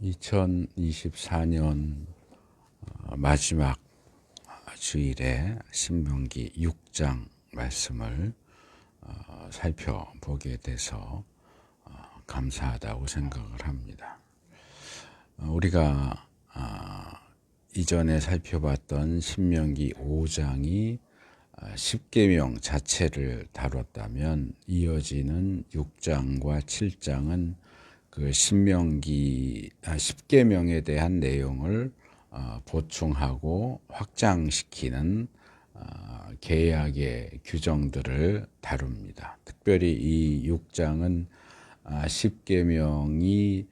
2024년 마지막 주일에 신명기 6장 말씀을 살펴보게 돼서 감사하다고 생각을 합니다. 우리가 이전에 살펴봤던 신명기 5장이 10계명 자체를 다뤘다면 이어지는 6장과 7장은 그 신명기 10계명에 대한 내용을 보충하고 확장시키는 계약의 규정들을 다룹니다. 특별히 이 6장은 10계명이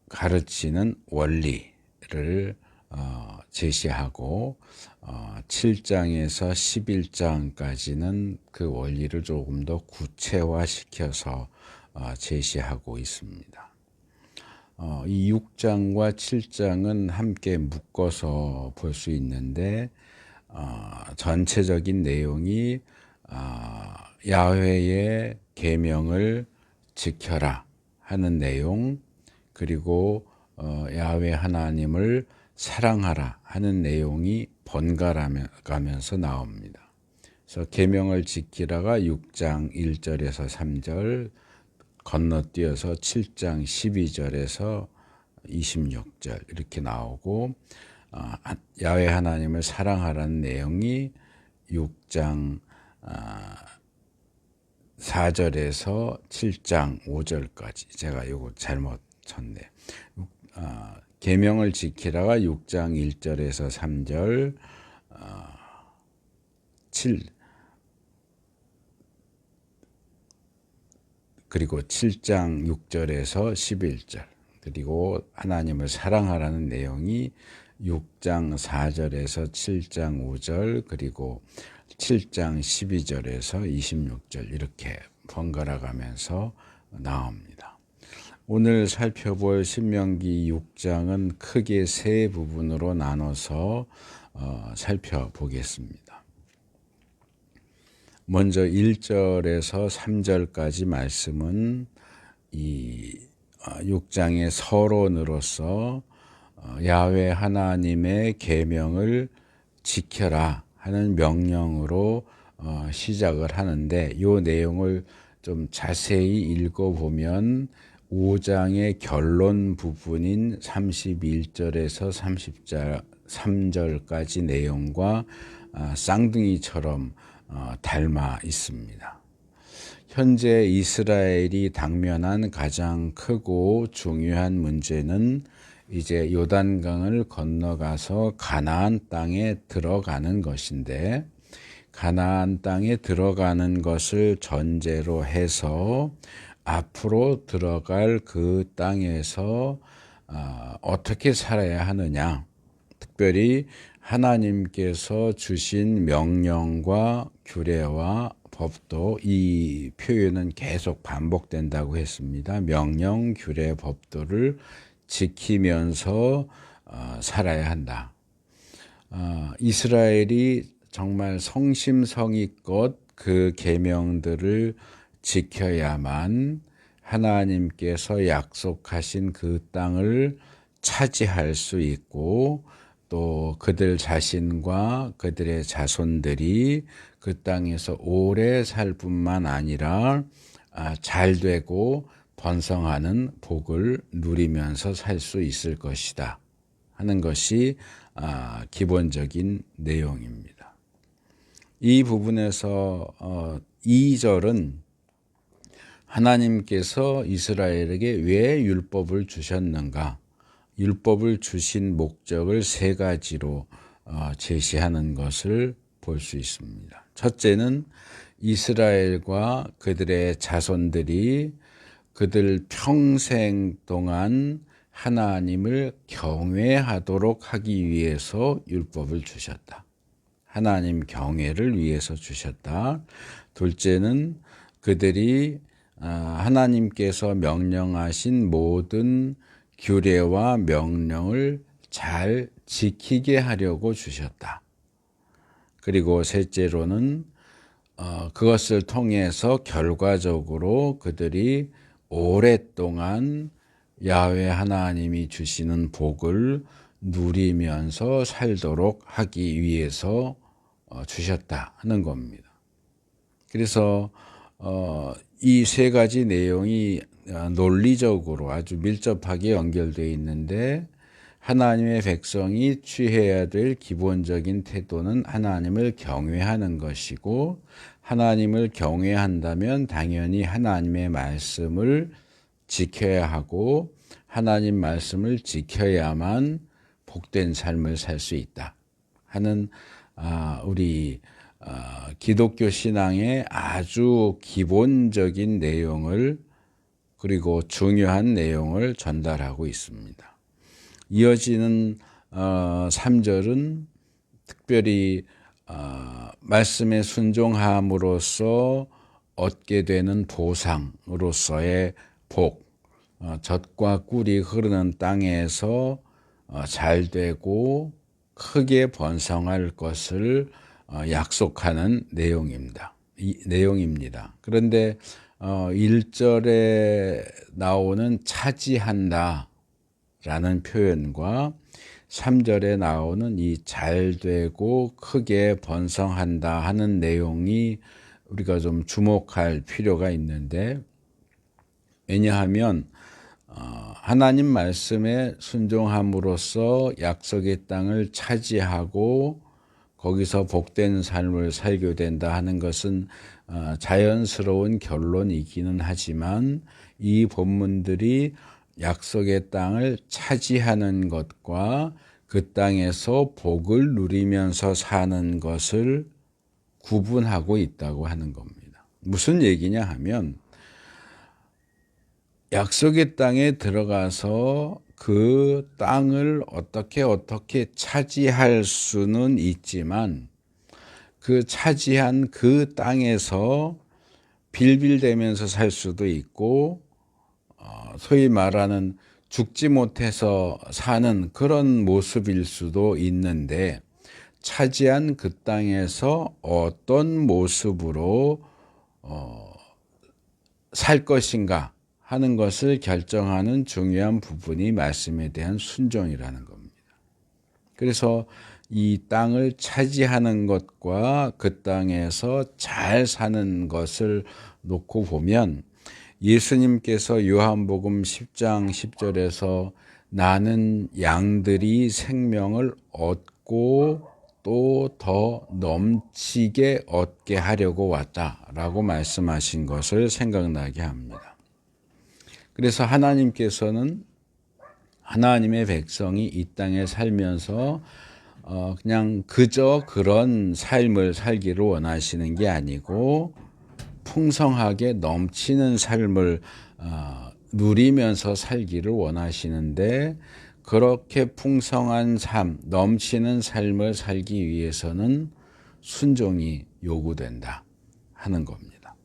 가르치는 원리를 제시하고 7장에서 11장까지는 그 원리를 조금 더 구체화시켜서 제시하고 있습니다. 이 6장과 7장은 함께 묶어서 볼 수 있는데 전체적인 내용이 야훼의 계명을 지켜라 하는 내용, 그리고 야훼 하나님을 사랑하라 하는 내용이 번갈아가면서 나옵니다. 그래서 계명을 지키라가 6장 1절에서 3절, 건너뛰어서 7장 12절에서 26절 이렇게 나오고, 야훼 하나님을 사랑하라는 내용이 6장 4절에서 7장 5절까지. 제가 이거 잘못 쳤네. 계명을 지키라가 6장 1절에서 3절, 7 그리고 7장 6절에서 11절, 그리고 하나님을 사랑하라는 내용이 6장 4절에서 7장 5절, 그리고 7장 12절에서 26절 이렇게 번갈아가면서 나옵니다. 오늘 살펴볼 신명기 6장은 크게 세 부분으로 나눠서 살펴보겠습니다. 먼저 1절에서 3절까지 말씀은 이 6장의 서론으로서 야훼 하나님의 계명을 지켜라 하는 명령으로 시작을 하는데, 이 내용을 좀 자세히 읽어보면 5장의 결론 부분인 31절에서 33절까지 내용과 쌍둥이처럼 닮아 있습니다. 현재 이스라엘이 당면한 가장 크고 중요한 문제는 이제 요단강을 건너가서 가나안 땅에 들어가는 것인데, 가나안 땅에 들어가는 것을 전제로 해서 앞으로 들어갈 그 땅에서 어떻게 살아야 하느냐, 특별히 하나님께서 주신 명령과 규례와 법도, 이 표현은 계속 반복된다고 했습니다. 명령, 규례, 법도를 지키면서 살아야 한다. 이스라엘이 정말 성심성의껏 그 계명들을 지켜야만 하나님께서 약속하신 그 땅을 차지할 수 있고, 또 그들 자신과 그들의 자손들이 그 땅에서 오래 살 뿐만 아니라 잘 되고 번성하는 복을 누리면서 살 수 있을 것이다 하는 것이 기본적인 내용입니다. 이 부분에서 2절은 하나님께서 이스라엘에게 왜 율법을 주셨는가, 율법을 주신 목적을 세 가지로 제시하는 것을 볼 수 있습니다. 첫째는 이스라엘과 그들의 자손들이 그들 평생 동안 하나님을 경외하도록 하기 위해서 율법을 주셨다. 하나님 경외를 위해서 주셨다. 둘째는 그들이 하나님께서 명령하신 모든 규례와 명령을 잘 지키게 하려고 주셨다. 그리고 셋째로는 그것을 통해서 결과적으로 그들이 오랫동안 야훼 하나님이 주시는 복을 누리면서 살도록 하기 위해서 주셨다 하는 겁니다. 그래서 이 세 가지 내용이 논리적으로 아주 밀접하게 연결되어 있는데, 하나님의 백성이 취해야 될 기본적인 태도는 하나님을 경외하는 것이고, 하나님을 경외한다면 당연히 하나님의 말씀을 지켜야 하고, 하나님 말씀을 지켜야만 복된 삶을 살 수 있다 하는 우리 기독교 신앙의 아주 기본적인 내용을, 그리고 중요한 내용을 전달하고 있습니다. 이어지는 3절은 특별히 말씀에 순종함으로써 얻게 되는 보상으로서의 복, 젖과 꿀이 흐르는 땅에서 잘되고 크게 번성할 것을 약속하는 내용입니다. 그런데 1절에 나오는 차지한다 라는 표현과 3절에 나오는 이 잘되고 크게 번성한다 하는 내용이 우리가 좀 주목할 필요가 있는데, 왜냐하면 하나님 말씀에 순종함으로써 약속의 땅을 차지하고 거기서 복된 삶을 살게 된다 하는 것은 자연스러운 결론이기는 하지만, 이 본문들이 약속의 땅을 차지하는 것과 그 땅에서 복을 누리면서 사는 것을 구분하고 있다고 하는 겁니다. 무슨 얘기냐 하면, 약속의 땅에 들어가서 그 땅을 어떻게 차지할 수는 있지만, 그 차지한 그 땅에서 빌빌대면서 살 수도 있고, 소위 말하는 죽지 못해서 사는 그런 모습일 수도 있는데, 차지한 그 땅에서 어떤 모습으로 살 것인가 하는 것을 결정하는 중요한 부분이 말씀에 대한 순종이라는 겁니다. 그래서 이 땅을 차지하는 것과 그 땅에서 잘 사는 것을 놓고 보면, 예수님께서 요한복음 10장 10절에서 나는 양들이 생명을 얻고 또 더 넘치게 얻게 하려고 왔다라고 말씀하신 것을 생각나게 합니다. 그래서 하나님께서는 하나님의 백성이 이 땅에 살면서 그냥 그저 그런 삶을 살기를 원하시는 게 아니고, 풍성하게 넘치는 삶을 누리면서 살기를 원하시는데, 그렇게 풍성한 삶, 넘치는 삶을 살기 위해서는 순종이 요구된다 하는 겁니다.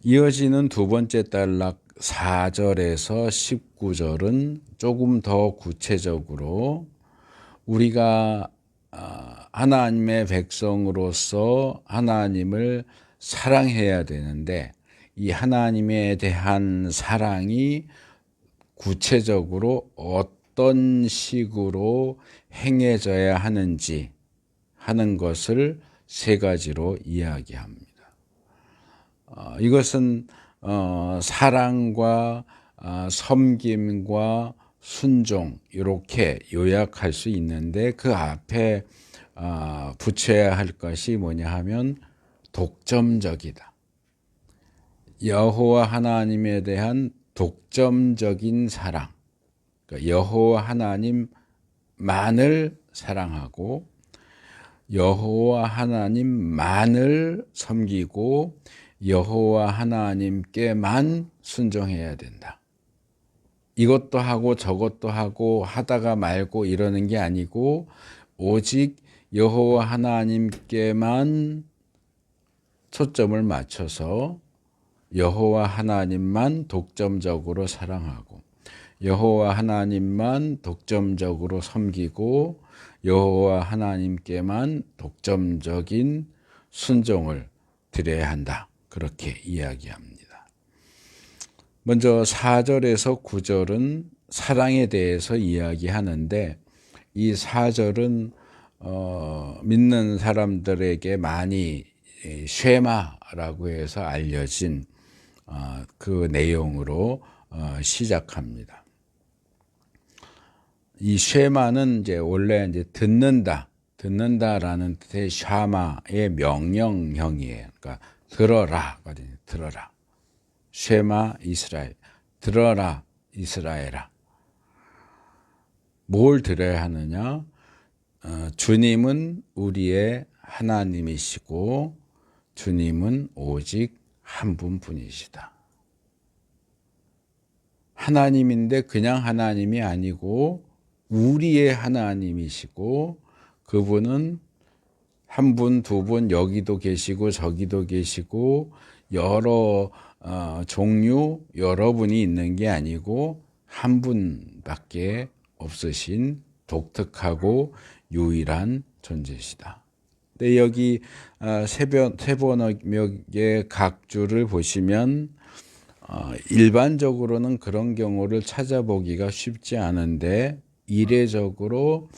이어지는 두 번째 단락 4절에서 19절은 조금 더 구체적으로 우리가 하나님의 백성으로서 하나님을 사랑해야 되는데, 이 하나님에 대한 사랑이 구체적으로 어떤 식으로 행해져야 하는지 하는 것을 세 가지로 이야기합니다. 이것은 사랑과 섬김과 순종 이렇게 요약할 수 있는데, 그 앞에 붙여야 할 것이 뭐냐 하면 독점적이다. 여호와 하나님에 대한 독점적인 사랑, 그러니까 여호와 하나님만을 사랑하고 여호와 하나님만을 섬기고 여호와 하나님께만 순종해야 된다. 이것도 하고 저것도 하고 하다가 말고 이러는 게 아니고, 오직 여호와 하나님께만 초점을 맞춰서 여호와 하나님만 독점적으로 사랑하고 여호와 하나님만 독점적으로 섬기고 여호와 하나님께만 독점적인 순종을 드려야 한다. 그렇게 이야기합니다. 먼저 4절에서 9절은 사랑에 대해서 이야기하는데 이 4절은 믿는 사람들에게 많이 쉐마라고 해서 알려진 그 내용으로 시작합니다. 이 쉐마는 이제 원래 이제 듣는다라는 뜻의 샤마의 명령형이에요. 그러니까 들어라거든요. 들어라. 쉐마 이스라엘. 들어라 이스라엘아. 뭘 들어야 하느냐? 주님은 우리의 하나님이시고 주님은 오직 한 분뿐이시다. 하나님인데 그냥 하나님이 아니고 우리의 하나님이시고 그분은 한 분, 두 분 여기도 계시고 저기도 계시고 여러 종류 여러 분이 있는 게 아니고 한 분밖에 없으신 독특하고 유일한 존재시다. 근데 여기 세번역의 각주를 보시면 일반적으로는 그런 경우를 찾아보기가 쉽지 않은데 이례적으로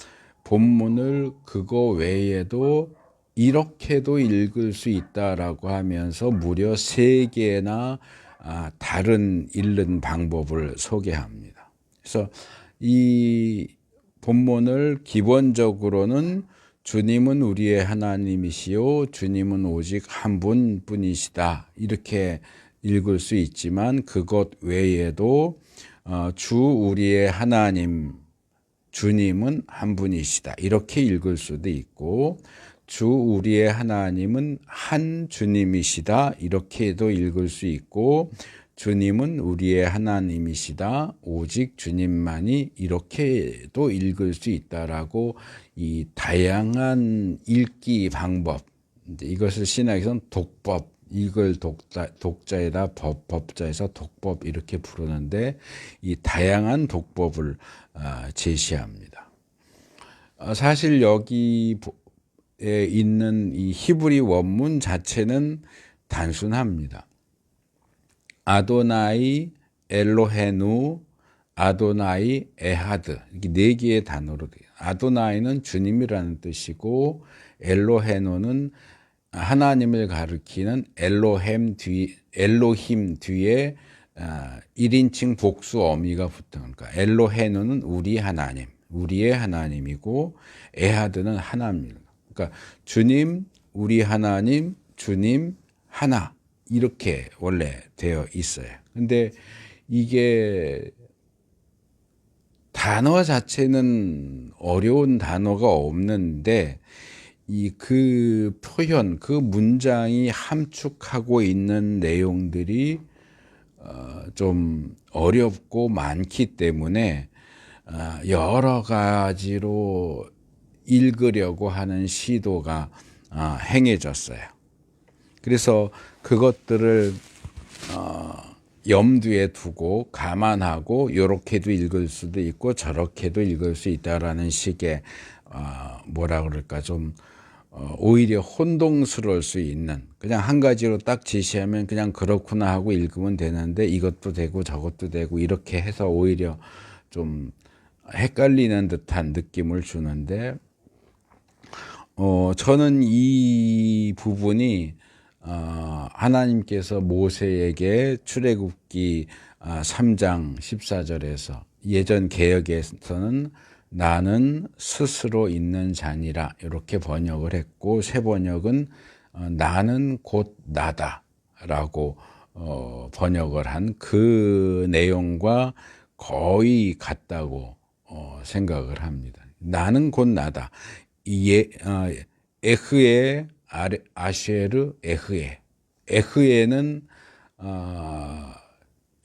본문을 그거 외에도 이렇게도 읽을 수 있다라고 하면서 무려 3개나 다른 읽는 방법을 소개합니다. 그래서 이 본문을 기본적으로는 주님은 우리의 하나님이시요 주님은 오직 한 분뿐이시다 이렇게 읽을 수 있지만 그것 외에도 주 우리의 하나님 주님은 한 분이시다 이렇게 읽을 수도 있고 주 우리의 하나님은 한 주님이시다 이렇게도 읽을 수 있고 주님은 우리의 하나님이시다 오직 주님만이 이렇게도 읽을 수 있다라고 이 다양한 읽기 방법 이것을 신학에서는 독법 이걸 독자에다 법자에서 독법 이렇게 부르는데 이 다양한 독법을 제시합니다. 사실 여기에 있는 이 히브리 원문 자체는 단순합니다. 아도나이 엘로헤누 아도나이 에하드 이렇게 4개의 단어로 돼요. 아도나이는 주님이라는 뜻이고 엘로헤누는 하나님을 가리키는 엘로힘 뒤에 1인칭 복수 어미가 붙은 거니까 엘로헤누는 우리 하나님, 우리의 하나님이고 에하드는 하나입니다. 그러니까 주님, 우리 하나님, 주님, 하나 이렇게 원래 되어 있어요. 근데 이게 단어 자체는 어려운 단어가 없는데 그 표현, 그 문장이 함축하고 있는 내용들이 좀 어렵고 많기 때문에 여러 가지로 읽으려고 하는 시도가 행해졌어요. 그래서 그것들을 염두에 두고 감안하고 이렇게도 읽을 수도 있고 저렇게도 읽을 수 있다라는 식의 뭐라 그럴까 좀 오히려 혼동스러울 수 있는 그냥 한 가지로 딱 제시하면 그냥 그렇구나 하고 읽으면 되는데 이것도 되고 저것도 되고 이렇게 해서 오히려 좀 헷갈리는 듯한 느낌을 주는데 저는 이 부분이 하나님께서 모세에게 출애굽기 3장 14절에서 예전 개역에서는 나는 스스로 있는 자니라 이렇게 번역을 했고 새 번역은 나는 곧 나다라고 번역을 한 그 내용과 거의 같다고 생각을 합니다. 나는 곧 나다. 에흐에 아쉐르 에흐에는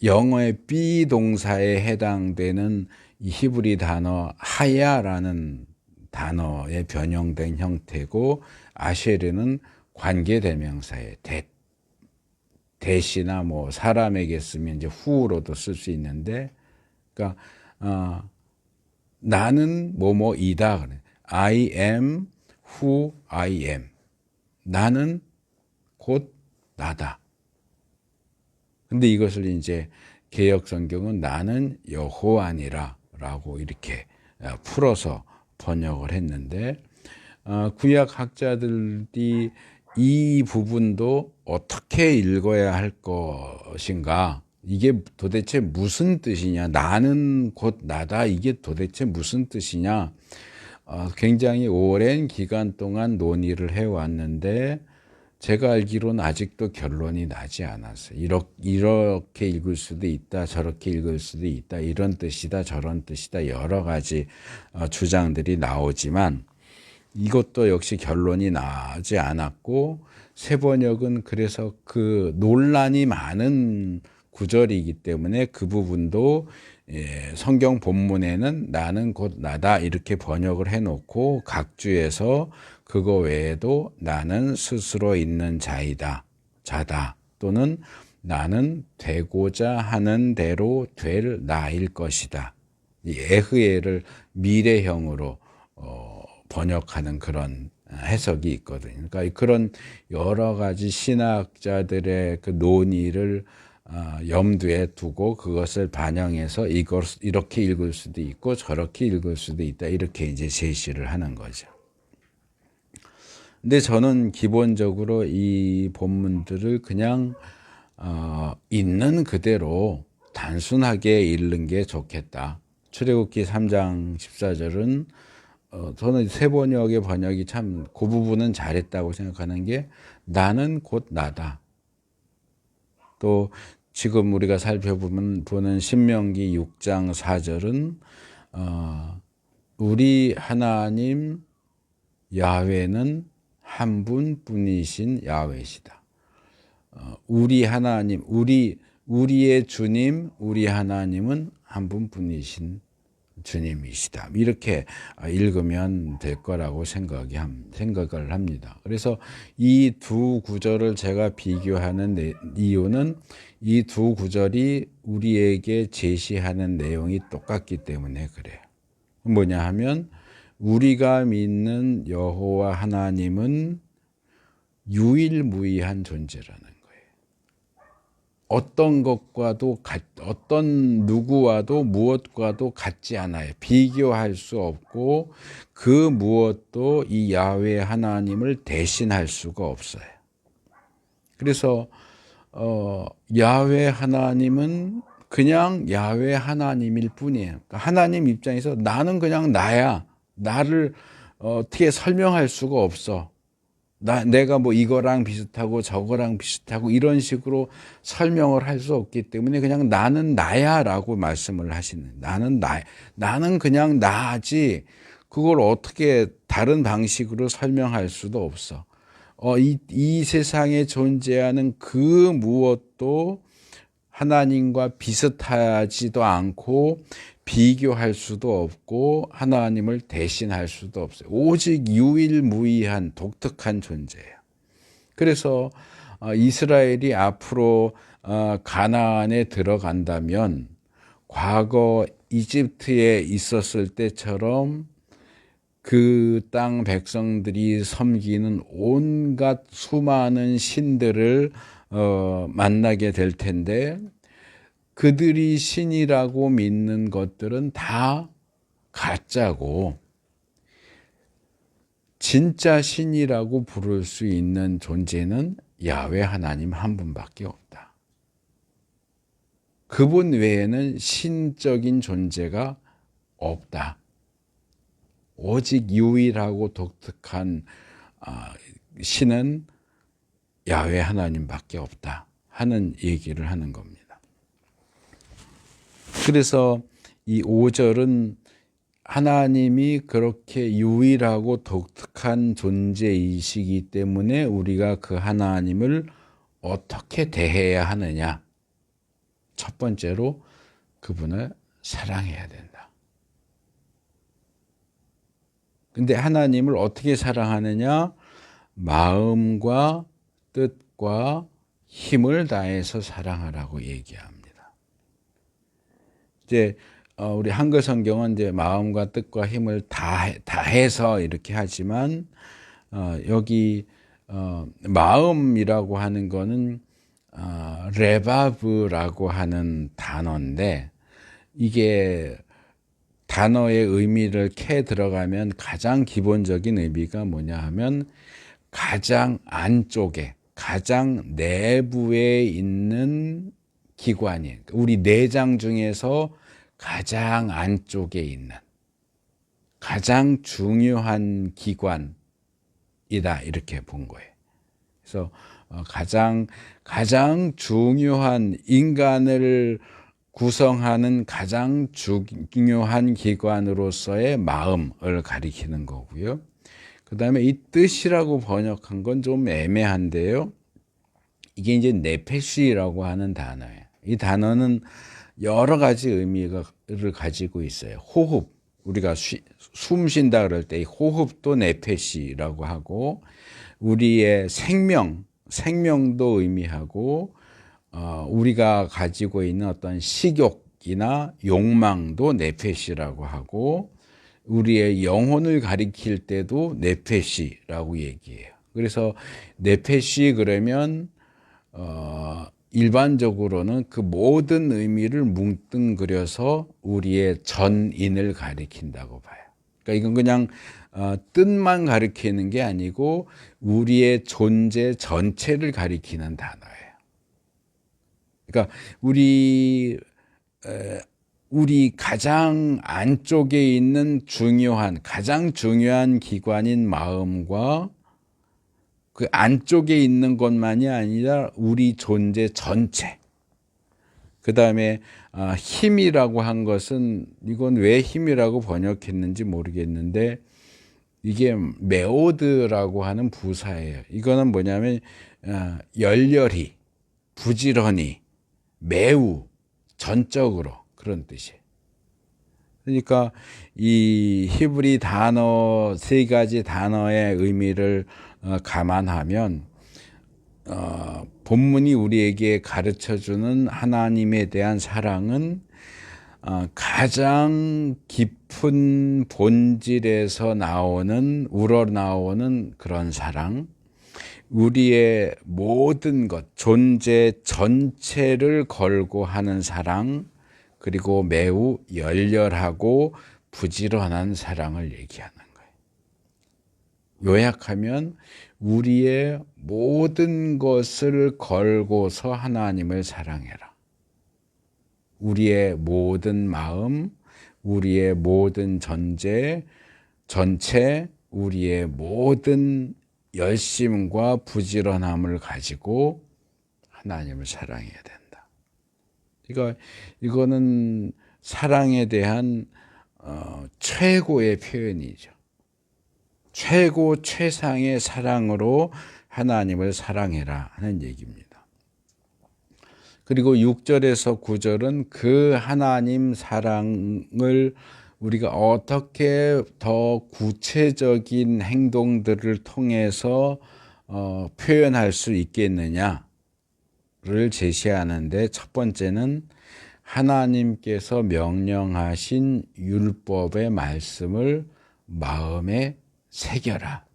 영어의 비동사에 해당되는 이 히브리 단어 하야라는 단어에 변형된 형태고 아쉐르는 관계대명사의 대시나 뭐 사람에게 쓰면 이제 후로도 쓸 수 있는데 그러니까 나는 뭐뭐이다 그래. I am who I am. 나는 곧 나다. 근데 이것을 이제 개역 성경은 나는 여호와니라 라고 이렇게 풀어서 번역을 했는데, 구약 학자들이 이 부분도 어떻게 읽어야 할 것인가, 이게 도대체 무슨 뜻이냐, 나는 곧 나다, 이게 도대체 무슨 뜻이냐, 굉장히 오랜 기간 동안 논의를 해왔는데 제가 알기로는 아직도 결론이 나지 않았어요. 이렇게 읽을 수도 있다, 저렇게 읽을 수도 있다, 이런 뜻이다, 저런 뜻이다, 여러 가지 주장들이 나오지만 이것도 역시 결론이 나지 않았고, 새번역은 그래서 그 논란이 많은 구절이기 때문에 그 부분도 성경 본문에는 나는 곧 나다 이렇게 번역을 해놓고 각 주에서 그거 외에도 나는 스스로 있는 자다 또는 나는 되고자 하는 대로 될 나일 것이다, 이 에흐에를 미래형으로 번역하는 그런 해석이 있거든요. 그러니까 그런 여러 가지 신학자들의 그 논의를 염두에 두고 그것을 반영해서 이렇게 읽을 수도 있고 저렇게 읽을 수도 있다, 이렇게 이제 제시를 하는 거죠. 근데 저는 기본적으로 이 본문들을 그냥 있는 그대로 단순하게 읽는 게 좋겠다. 출애굽기 3장 14절은 저는 새번역의 번역이 참 그 부분은 잘했다고 생각하는 게, 나는 곧 나다. 또 지금 우리가 살펴보는 신명기 6장 4절은 우리 하나님 야훼는 한 분뿐이신 야훼시다. 우리 하나님, 우리의 주님, 우리 하나님은 한 분뿐이신 주님이시다. 이렇게 읽으면 될 거라고 생각을 합니다. 그래서 이 두 구절을 제가 비교하는 이유는 이 두 구절이 우리에게 제시하는 내용이 똑같기 때문에 그래요. 뭐냐 하면 우리가 믿는 여호와 하나님은 유일무이한 존재라는 거예요. 어떤 누구와도 무엇과도 같지 않아요. 비교할 수 없고 그 무엇도 이 야훼 하나님을 대신할 수가 없어요. 그래서 야훼 하나님은 그냥 야훼 하나님일 뿐이에요. 그러니까 하나님 입장에서 나는 그냥 나야. 나를 어떻게 설명할 수가 없어. 내가 뭐 이거랑 비슷하고 저거랑 비슷하고 이런 식으로 설명을 할 수 없기 때문에 그냥 나는 나야 라고 말씀을 하시는, 나는 그냥 나지 그걸 어떻게 다른 방식으로 설명할 수도 없어. 이 세상에 존재하는 그 무엇도 하나님과 비슷하지도 않고 비교할 수도 없고 하나님을 대신할 수도 없어요. 오직 유일무이한 독특한 존재예요. 그래서 이스라엘이 앞으로 가나안에 들어간다면 과거 이집트에 있었을 때처럼 그 땅 백성들이 섬기는 온갖 수많은 신들을 만나게 될 텐데, 그들이 신이라고 믿는 것들은 다 가짜고 진짜 신이라고 부를 수 있는 존재는 야훼 하나님 한 분밖에 없다. 그분 외에는 신적인 존재가 없다. 오직 유일하고 독특한 신은 야훼 하나님밖에 없다 하는 얘기를 하는 겁니다. 그래서 이 5절은 하나님이 그렇게 유일하고 독특한 존재이시기 때문에 우리가 그 하나님을 어떻게 대해야 하느냐. 첫 번째로 그분을 사랑해야 된다. 근데 하나님을 어떻게 사랑하느냐? 마음과 뜻과 힘을 다해서 사랑하라고 얘기합니다. 이제 우리 한글 성경은 이제 마음과 뜻과 힘을 다해서 이렇게 하지만 여기 마음이라고 하는 거는 레바브라고 하는 단어인데, 이게 단어의 의미를 캐 들어가면 가장 기본적인 의미가 뭐냐 하면 가장 안쪽에, 가장 내부에 있는 기관이에요. 우리 내장 중에서 가장 안쪽에 있는 가장 중요한 기관이다, 이렇게 본 거예요. 그래서 가장 중요한, 인간을 구성하는 가장 중요한 기관으로서의 마음을 가리키는 거고요. 그 다음에 이 뜻이라고 번역한 건 좀 애매한데요. 이게 이제 네페시라고 하는 단어예요. 이 단어는 여러 가지 의미를 가지고 있어요. 호흡, 우리가 숨 쉰다 그럴 때 이 호흡도 네페시라고 하고, 우리의 생명도 의미하고, 우리가 가지고 있는 어떤 식욕이나 욕망도 네페시라고 하고, 우리의 영혼을 가리킬 때도 네페시라고 얘기해요. 그래서 네페시 그러면 일반적으로는 그 모든 의미를 뭉뚱그려서 우리의 전인을 가리킨다고 봐요. 그러니까 이건 그냥 뜻만 가리키는 게 아니고 우리의 존재 전체를 가리키는 단어예요. 그러니까 우리 가장 안쪽에 있는 가장 중요한 기관인 마음과 그 안쪽에 있는 것만이 아니라 우리 존재 전체. 그 다음에 힘이라고 한 것은, 이건 왜 힘이라고 번역했는지 모르겠는데, 이게 메오드라고 하는 부사예요. 이거는 뭐냐면 열렬히, 부지런히, 매우, 전적으로, 그런 뜻이에요. 그러니까 이 히브리 단어, 세 가지 단어의 의미를 감안하면 본문이 우리에게 가르쳐주는 하나님에 대한 사랑은 가장 깊은 본질에서 우러나오는 그런 사랑, 우리의 모든 것, 존재 전체를 걸고 하는 사랑, 그리고 매우 열렬하고 부지런한 사랑을 얘기하는 거예요. 요약하면 우리의 모든 것을 걸고서 하나님을 사랑해라. 우리의 모든 마음, 우리의 모든 전체, 우리의 모든 열심과 부지런함을 가지고 하나님을 사랑해야 된다. 이거는 사랑에 대한 최고의 표현이죠. 최상의 사랑으로 하나님을 사랑해라 하는 얘기입니다. 그리고 6절에서 9절은 그 하나님 사랑을 우리가 어떻게 더 구체적인 행동들을 통해서 표현할 수 있겠느냐를 제시하는데, 첫 번째는 하나님께서 명령하신 율법의 말씀을 마음에 새겨라.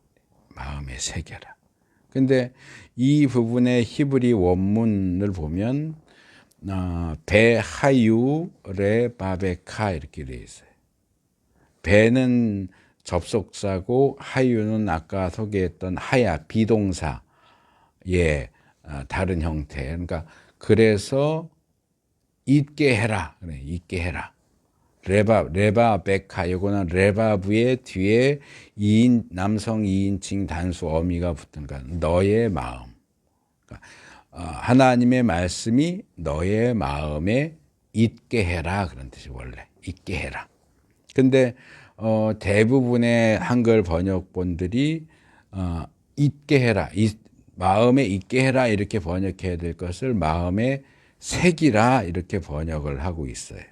근데 이 부분의 히브리 원문을 보면 베하유 레바베카 이렇게 되어 있어요. 베는 접속사고 하유는 아까 소개했던 비동사의 다른 형태. 그러니까 그래서 잊게 해라. 레바베카, 이거는 레바브의 뒤에 남성 2인칭 단수 어미가 붙은 거야. 너의 마음. 그러니까 하나님의 말씀이 너의 마음에 잊게 해라, 그런 뜻이 원래 잊게 해라. 근데 대부분의 한글 번역본들이 잊게 해라, 마음에 잊게 해라 이렇게 번역해야 될 것을 마음에 새기라 이렇게 번역을 하고 있어요.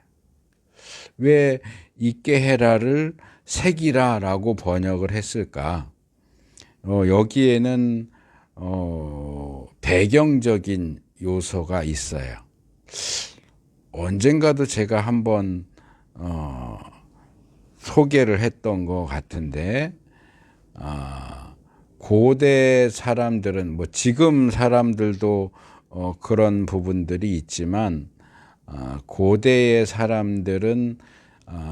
왜 잊게 해라를 새기라라고 번역을 했을까? 여기에는 배경적인 요소가 있어요. 언젠가도 제가 한번 소개를 했던 것 같은데, 고대 사람들은 지금 사람들도 그런 부분들이 있지만 고대의 사람들은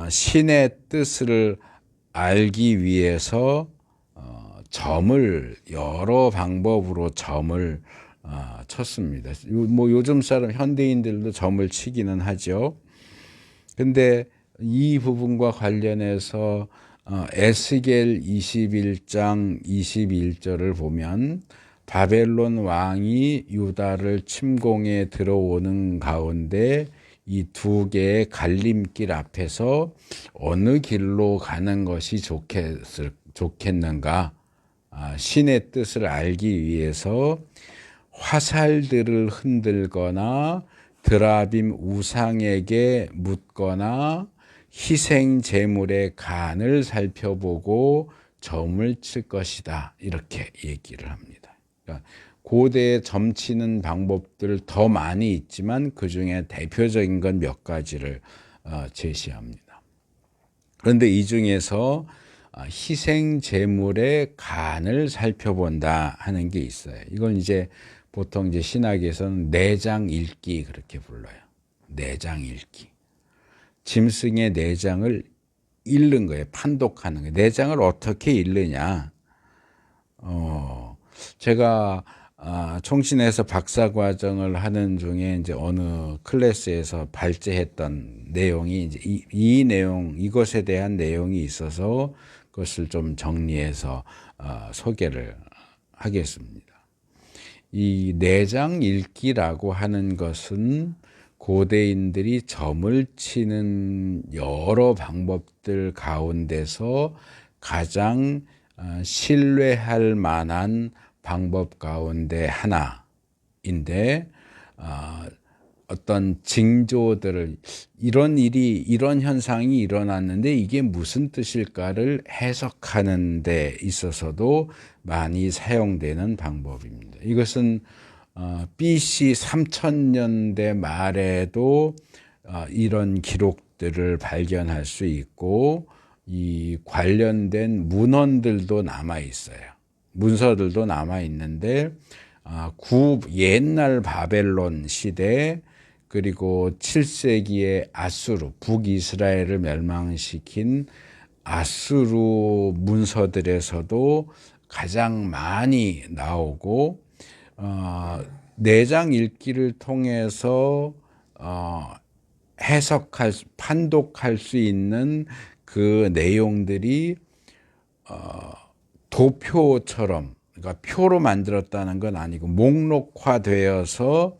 신의 뜻을 알기 위해서 점을 여러 방법으로 점을 쳤습니다. 뭐 요즘 사람 현대인들도 점을 치기는 하죠. 근데 이 부분과 관련해서 에스겔 21장 21절을 보면 바벨론 왕이 유다를 침공해 들어오는 가운데 이 두 개의 갈림길 앞에서 어느 길로 가는 것이 좋겠는가? 신의 뜻을 알기 위해서 화살들을 흔들거나 드라빔 우상에게 묻거나 희생 제물의 간을 살펴보고 점을 칠 것이다. 이렇게 얘기를 합니다. 그러니까 고대의 점치는 방법들 더 많이 있지만 그 중에 대표적인 건 몇 가지를 제시합니다. 그런데 이 중에서 희생 제물의 간을 살펴본다 하는 게 있어요. 이건 이제 보통 이제 신학에서는 내장 읽기 그렇게 불러요. 내장 읽기. 짐승의 내장을 읽는 거예요. 판독하는 거예요. 내장을 어떻게 읽느냐. 제가 총신에서 박사 과정을 하는 중에 이제 어느 클래스에서 발제했던 내용이 이제 이 내용, 이것에 대한 내용이 있어서 그것을 좀 정리해서 소개를 하겠습니다. 이 내장 읽기라고 하는 것은 고대인들이 점을 치는 여러 방법들 가운데서 가장 신뢰할 만한 방법 가운데 하나인데 어떤 징조들을 이런 현상이 일어났는데 이게 무슨 뜻일까를 해석하는 데 있어서도 많이 사용되는 방법입니다. 이것은 BC 3000년대 말에도 이런 기록들을 발견할 수 있고 이 관련된 문헌들도 남아 있어요. 문서들도 남아 있는데 옛날 바벨론 시대 그리고 7세기의 아수르 북이스라엘을 멸망시킨 아수르 문서들에서도 가장 많이 나오고 내장 읽기를 통해서 판독할 수 있는 그 내용들이 도표처럼 그러니까 표로 만들었다는 건 아니고 목록화되어서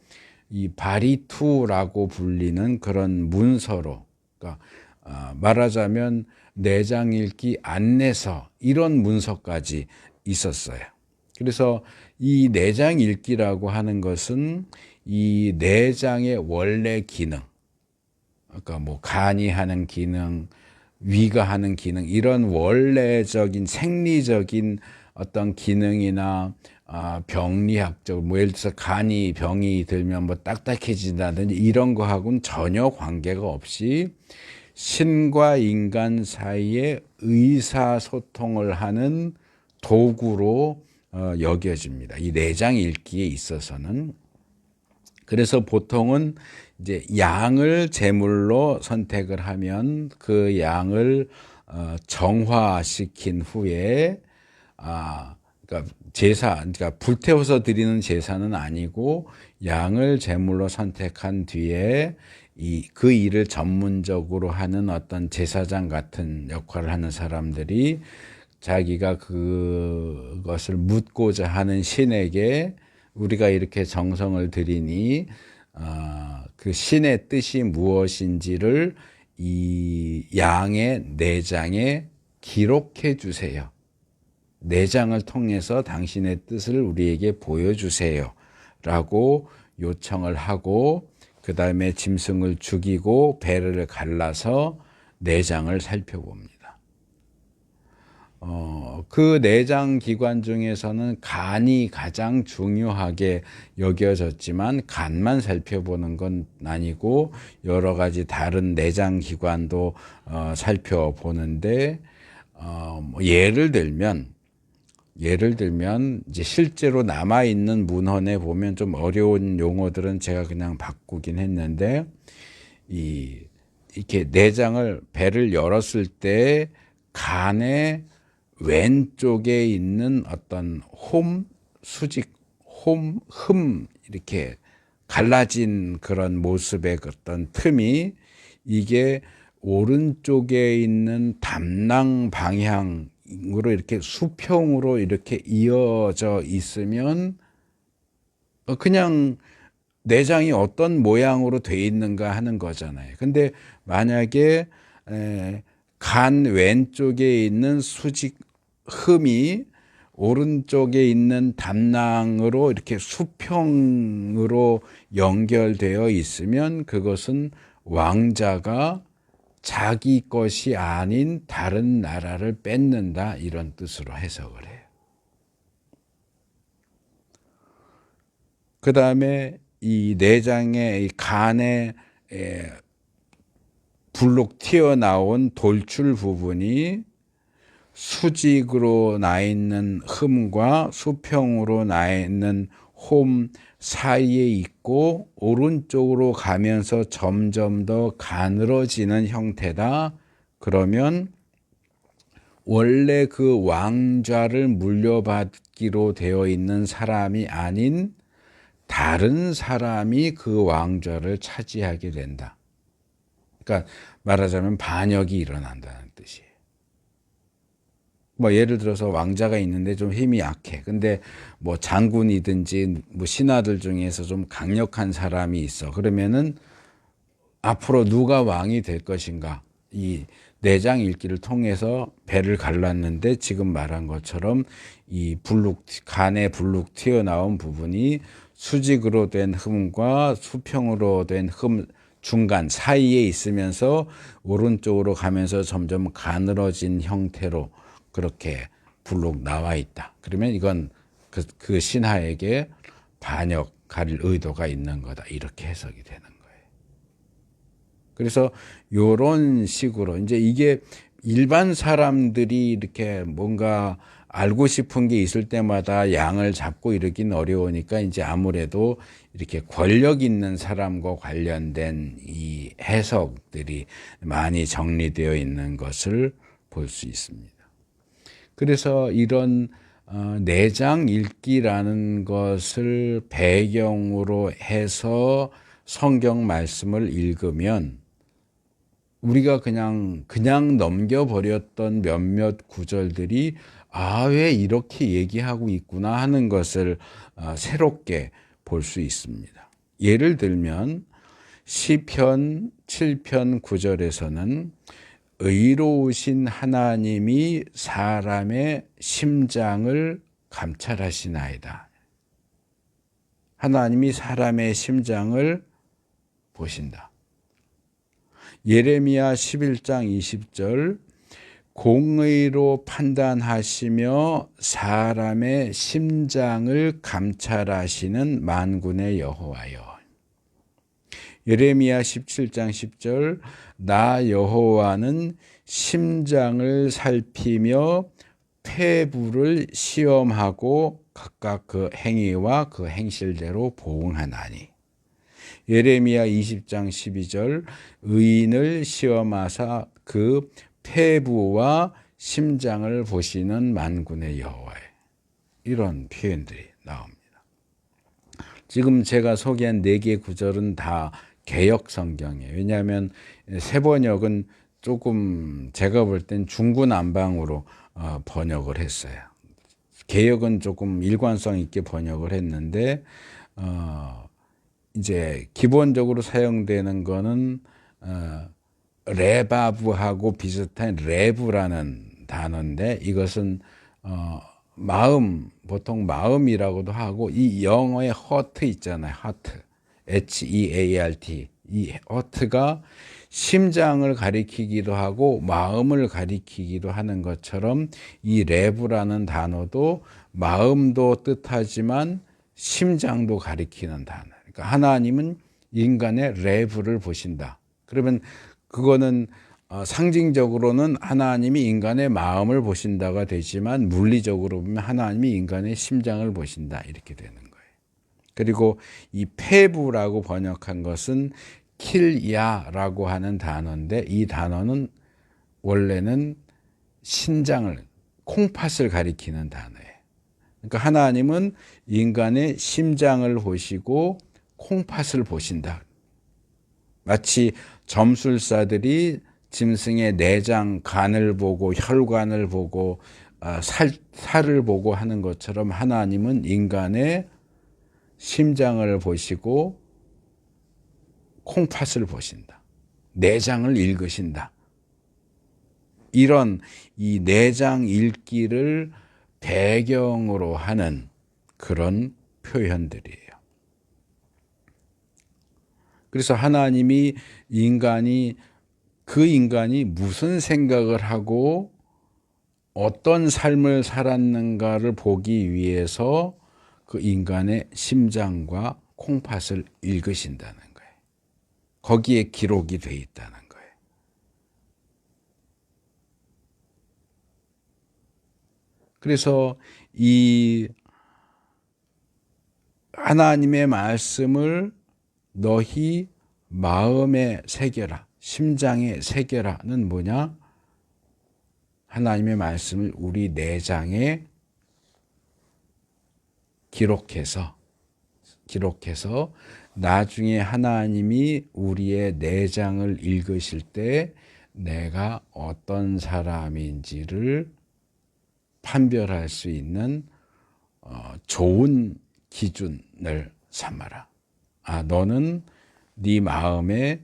이 바리투라고 불리는 그런 문서로 그러니까 말하자면 내장 읽기 안내서 이런 문서까지 있었어요. 그래서 이 내장 읽기라고 하는 것은 이 내장의 원래 기능, 그러니까 뭐 간이 하는 기능, 위가 하는 기능 이런 원래적인 생리적인 어떤 기능이나 병리학적 뭐 예를 들어서 간이 병이 들면 뭐 딱딱해진다든지 이런 거하고는 전혀 관계가 없이 신과 인간 사이에 의사소통을 하는 도구로 여겨집니다. 이 내장 읽기에 있어서는. 그래서 보통은 이제 양을 제물로 선택을 하면 그 양을 정화시킨 후에 그러니까 그러니까 불태워서 드리는 제사는 아니고 양을 제물로 선택한 뒤에 그 일을 전문적으로 하는 어떤 제사장 같은 역할을 하는 사람들이 자기가 그것을 묻고자 하는 신에게 우리가 이렇게 정성을 들이니 그 신의 뜻이 무엇인지를 이 양의 내장에 기록해 주세요. 내장을 통해서 당신의 뜻을 우리에게 보여주세요. 라고 요청을 하고 그 다음에 짐승을 죽이고 배를 갈라서 내장을 살펴봅니다. 그 내장 기관 중에서는 간이 가장 중요하게 여겨졌지만 간만 살펴보는 건 아니고 여러 가지 다른 내장 기관도 살펴보는데 예를 들면 예를 들면 이제 실제로 남아 있는 문헌에 보면 좀 어려운 용어들은 제가 그냥 바꾸긴 했는데 이렇게 내장을 배를 열었을 때 간의 왼쪽에 있는 어떤 수직, 흠 이렇게 갈라진 그런 모습의 어떤 틈이 이게 오른쪽에 있는 담낭 방향으로 이렇게 수평으로 이렇게 이어져 있으면 그냥 내장이 어떤 모양으로 돼 있는가 하는 거잖아요. 근데 만약에 간 왼쪽에 있는 수직 흠이 오른쪽에 있는 담낭으로 이렇게 수평으로 연결되어 있으면 그것은 왕자가 자기 것이 아닌 다른 나라를 뺏는다, 이런 뜻으로 해석을 해요. 그 다음에 이 내장의 이 간에 불룩 튀어나온 돌출 부분이 수직으로 나 있는 흠과 수평으로 나 있는 홈 사이에 있고 오른쪽으로 가면서 점점 더 가늘어지는 형태다. 그러면 원래 그 왕좌를 물려받기로 되어 있는 사람이 아닌 다른 사람이 그 왕좌를 차지하게 된다. 그러니까 말하자면 반역이 일어난다는 뜻이에요. 뭐 예를 들어서 왕자가 있는데 좀 힘이 약해. 근데 뭐 장군이든지 뭐 신하들 중에서 좀 강력한 사람이 있어. 그러면은 앞으로 누가 왕이 될 것인가? 이 내장 읽기를 통해서 배를 갈랐는데 지금 말한 것처럼 이 간에 불룩 튀어나온 부분이 수직으로 된 흠과 수평으로 된 흠 중간 사이에 있으면서 오른쪽으로 가면서 점점 가늘어진 형태로 그렇게 불룩 나와 있다. 그러면 이건 그 신하에게 반역할 의도가 있는 거다. 이렇게 해석이 되는 거예요. 그래서 이런 식으로 이제 이게 일반 사람들이 이렇게 뭔가 알고 싶은 게 있을 때마다 양을 잡고 이러긴 어려우니까 이제 아무래도 이렇게 권력 있는 사람과 관련된 이 해석들이 많이 정리되어 있는 것을 볼 수 있습니다. 그래서 이런 내장 읽기라는 것을 배경으로 해서 성경 말씀을 읽으면 우리가 그냥 넘겨버렸던 몇몇 구절들이 왜 이렇게 얘기하고 있구나 하는 것을 새롭게 볼 수 있습니다. 예를 들면 시편 7편 9절에서는 의로우신 하나님이 사람의 심장을 감찰하시나이다. 하나님이 사람의 심장을 보신다. 예레미야 11장 20절 공의로 판단하시며 사람의 심장을 감찰하시는 만군의 여호와여. 예레미야 17장 10절 나 여호와는 심장을 살피며 폐부를 시험하고 각각 그 행위와 그 행실대로 보응하나니. 예레미야 20장 12절 의인을 시험하사 그 폐부와 심장을 보시는 만군의 여호와여. 이런 표현들이 나옵니다. 지금 제가 소개한 4개 구절은 다 개역 성경이에요. 왜냐하면 새번역은 조금 제가 볼 땐 중구난방으로 번역을 했어요. 개역은 조금 일관성 있게 번역을 했는데 이제 기본적으로 사용되는 거는 레바브하고 비슷한 레브라는 단어인데 이것은 보통 마음이라고도 하고 이 영어의 heart 있잖아요. heart, H-E-A-R-T. 이 heart가 심장을 가리키기도 하고 마음을 가리키기도 하는 것처럼 이 레브라는 단어도 마음도 뜻하지만 심장도 가리키는 단어. 그러니까 하나님은 인간의 레브를 보신다. 그러면 그거는 상징적으로는 하나님이 인간의 마음을 보신다가 되지만 물리적으로 보면 하나님이 인간의 심장을 보신다 이렇게 되는 거예요. 그리고 이 폐부라고 번역한 것은 킬야라고 하는 단어인데 이 단어는 원래는 신장을 콩팥을 가리키는 단어예요. 그러니까 하나님은 인간의 심장을 보시고 콩팥을 보신다. 마치 점술사들이 짐승의 내장, 간을 보고 혈관을 보고 살을 보고 하는 것처럼 하나님은 인간의 심장을 보시고 콩팥을 보신다. 내장을 읽으신다. 이런 이 내장 읽기를 배경으로 하는 그런 표현들이에요. 그래서 하나님이 그 인간이 무슨 생각을 하고 어떤 삶을 살았는가를 보기 위해서 그 인간의 심장과 콩팥을 읽으신다는 거예요. 거기에 기록이 돼 있다는 거예요. 그래서 이 하나님의 말씀을 너희 마음에 새겨라, 심장에 새겨라는 뭐냐? 하나님의 말씀을 우리 내장에 기록해서 나중에 하나님이 우리의 내장을 읽으실 때 내가 어떤 사람인지를 판별할 수 있는 좋은 기준을 삼아라. 너는 네 마음에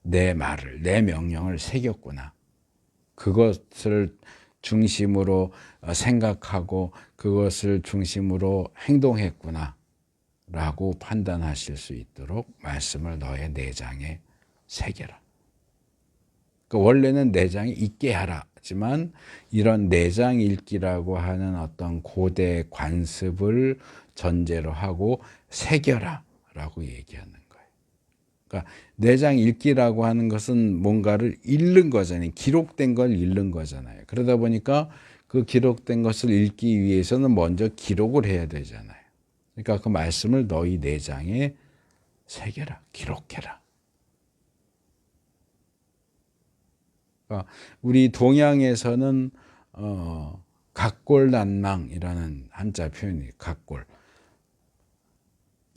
내 말을, 내 명령을 새겼구나. 그것을 중심으로 생각하고 그것을 중심으로 행동했구나 라고 판단하실 수 있도록 말씀을 너의 내장에 새겨라. 원래는 내장에 있게 하라 하지만 이런 내장 읽기라고 하는 어떤 고대 관습을 전제로 하고 새겨라 라고 얘기하는 거예요. 그러니까 내장 읽기라고 하는 것은 뭔가를 읽는 거잖아요. 기록된 걸 읽는 거잖아요. 그러다 보니까 그 기록된 것을 읽기 위해서는 먼저 기록을 해야 되잖아요. 그러니까 그 말씀을 너희 내장에 새겨라, 기록해라. 그러니까 우리 동양에서는 각골난망이라는 한자 표현이 각골.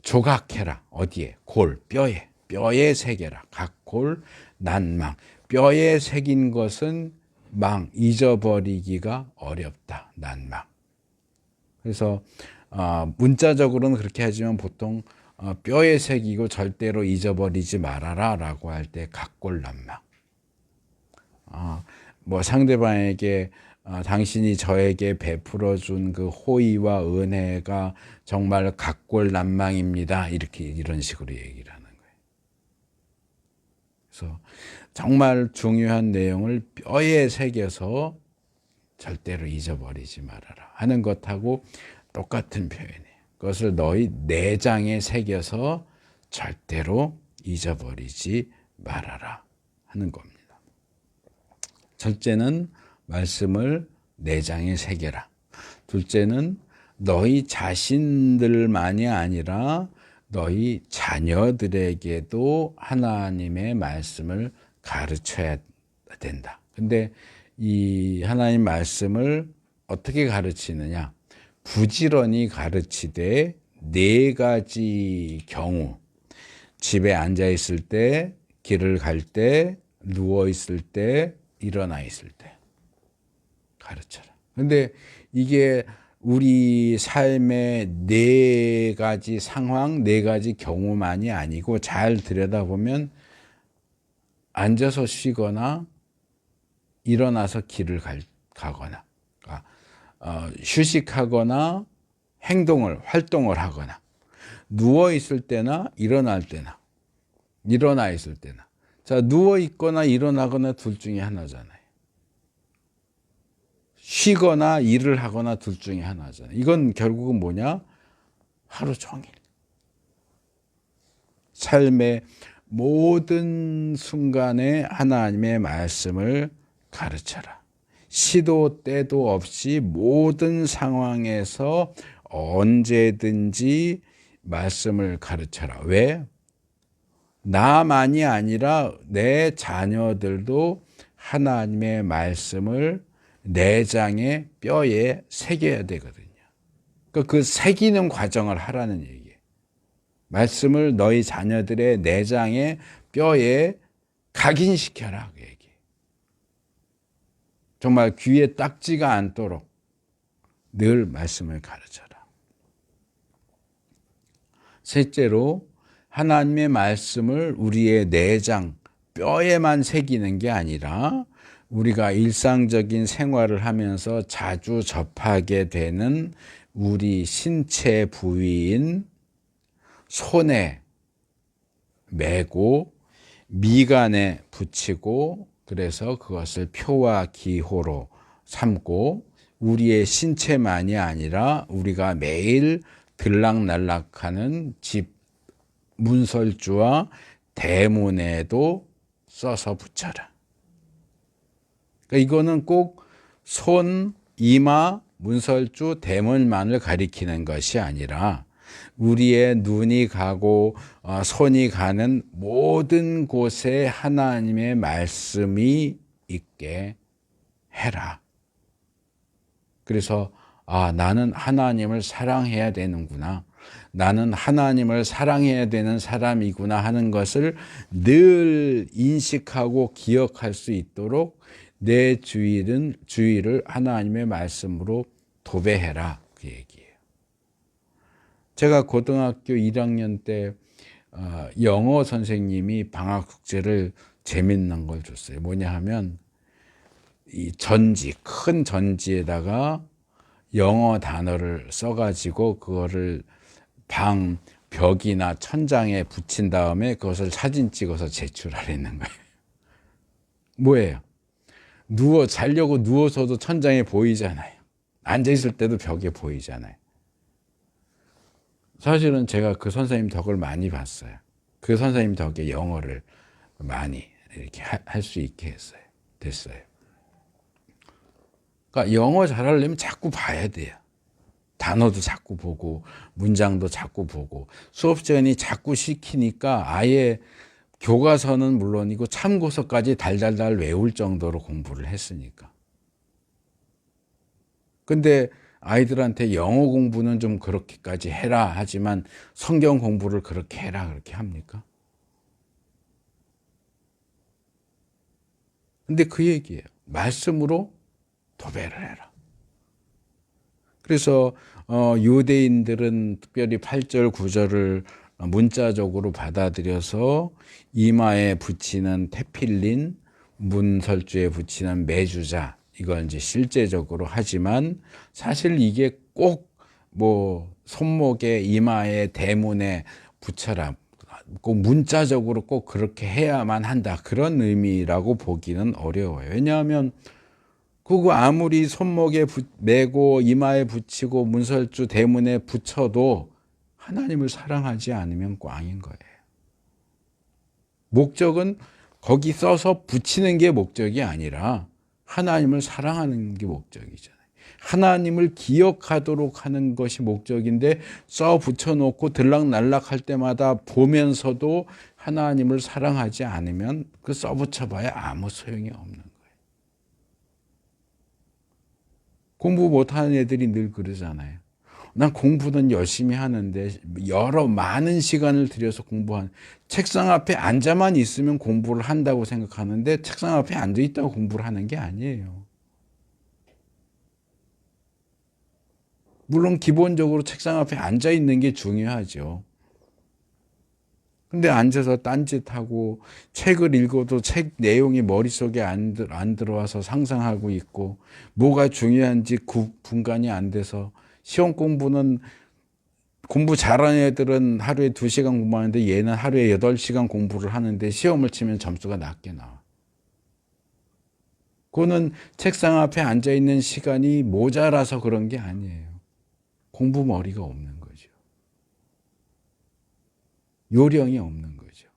조각해라. 어디에? 골, 뼈에 새겨라. 각골, 난망. 뼈에 새긴 것은 잊어버리기가 어렵다. 난망. 그래서 문자적으로는 그렇게 하지만 보통 뼈에 새기고 절대로 잊어버리지 말아라 라고 할 때 각골난망. 상대방에게 당신이 저에게 베풀어 준 그 호의와 은혜가 정말 각골난망입니다. 이런 식으로 얘기를 하는 거예요. 그래서 정말 중요한 내용을 뼈에 새겨서 절대로 잊어버리지 말아라 하는 것하고 똑같은 표현이에요. 그것을 너희 내장에 새겨서 절대로 잊어버리지 말아라 하는 겁니다. 첫째는 말씀을 내장에 새겨라. 둘째는 너희 자신들만이 아니라 너희 자녀들에게도 하나님의 말씀을 가르쳐야 된다. 근데 이 하나님 말씀을 어떻게 가르치느냐? 부지런히 가르치되 4가지 경우. 집에 앉아 있을 때, 길을 갈 때, 누워 있을 때, 일어나 있을 때 가르쳐라. 근데 이게 우리 삶의 4가지 상황, 4가지 경우만이 아니고 잘 들여다보면 앉아서 쉬거나 일어나서 길을 가거나 휴식하거나 활동을 하거나 누워 있을 때나 일어나 있을 때나. 자, 누워 있거나 일어나거나 둘 중에 하나잖아요. 쉬거나 일을 하거나 둘 중에 하나잖아요. 이건 결국은 뭐냐? 하루 종일. 삶의 모든 순간에 하나님의 말씀을 가르쳐라. 시도 때도 없이 모든 상황에서 언제든지 말씀을 가르쳐라. 왜? 나만이 아니라 내 자녀들도 하나님의 말씀을 내장에 뼈에 새겨야 되거든요. 그 새기는 과정을 하라는 얘기예요. 말씀을 너희 자녀들의 내장에 뼈에 각인시켜라 그 얘기. 정말 귀에 딱지가 않도록 늘 말씀을 가르쳐라. 셋째로 하나님의 말씀을 우리의 내장 뼈에만 새기는 게 아니라 우리가 일상적인 생활을 하면서 자주 접하게 되는 우리 신체 부위인 손에 매고 미간에 붙이고 그래서 그것을 표와 기호로 삼고 우리의 신체만이 아니라 우리가 매일 들락날락하는 집 문설주와 대문에도 써서 붙여라. 그러니까 이거는 꼭 손, 이마, 문설주, 대문만을 가리키는 것이 아니라 우리의 눈이 가고 손이 가는 모든 곳에 하나님의 말씀이 있게 해라. 그래서 나는 하나님을 사랑해야 되는구나. 나는 하나님을 사랑해야 되는 사람이구나 하는 것을 늘 인식하고 기억할 수 있도록 내 주의를 하나님의 말씀으로 도배해라. 그 얘기예요. 제가 고등학교 1학년 때 영어 선생님이 방학 숙제를 재밌는 걸 줬어요. 뭐냐 하면 이 전지, 큰 전지에다가 영어 단어를 써가지고 그거를 방 벽이나 천장에 붙인 다음에 그것을 사진 찍어서 제출하라는 거예요. 뭐예요? 자려고 누워서도 천장에 보이잖아요. 앉아있을 때도 벽에 보이잖아요. 사실은 제가 그 선생님 덕을 많이 봤어요. 그 선생님 덕에 영어를 많이 이렇게 할 수 있게 됐어요. 그러니까 영어 잘하려면 자꾸 봐야 돼요. 단어도 자꾸 보고 문장도 자꾸 보고 수업 시간이 자꾸 시키니까 아예 교과서는 물론이고 참고서까지 달달달 외울 정도로 공부를 했으니까. 근데 아이들한테 영어 공부는 좀 그렇게까지 해라 하지만 성경 공부를 그렇게 해라 그렇게 합니까? 근데 그 얘기예요. 말씀으로 도배를 해라. 그래서 유대인들은 특별히 8절 9절을 문자적으로 받아들여서 이마에 붙이는 테필린, 문설주에 붙이는 메주자 이건 이제 실제적으로 하지만 사실 이게 꼭 손목에 이마에 대문에 붙여라. 꼭 문자적으로 꼭 그렇게 해야만 한다. 그런 의미라고 보기는 어려워요. 왜냐하면 그거 아무리 손목에 매고 이마에 붙이고 문설주 대문에 붙여도 하나님을 사랑하지 않으면 꽝인 거예요. 목적은 거기 써서 붙이는 게 목적이 아니라 하나님을 사랑하는 게 목적이잖아요. 하나님을 기억하도록 하는 것이 목적인데 써 붙여놓고 들락날락 할 때마다 보면서도 하나님을 사랑하지 않으면 그 써 붙여봐야 아무 소용이 없는 거예요. 공부 못하는 애들이 늘 그러잖아요. 난 공부는 열심히 하는데 많은 시간을 들여서 공부하는 책상 앞에 앉아만 있으면 공부를 한다고 생각하는데 책상 앞에 앉아 있다고 공부를 하는 게 아니에요. 물론 기본적으로 책상 앞에 앉아 있는 게 중요하죠. 근데 앉아서 딴짓하고 책을 읽어도 책 내용이 머릿속에 안 들어와서 상상하고 있고 뭐가 중요한지 분간이 안 돼서 시험 공부는 공부 잘하는 애들은 하루에 2시간 공부하는데 얘는 하루에 8시간 공부를 하는데 시험을 치면 점수가 낮게 나와. 그거는 책상 앞에 앉아있는 시간이 모자라서 그런 게 아니에요. 공부 머리가 없는 거죠. 요령이 없는 거죠.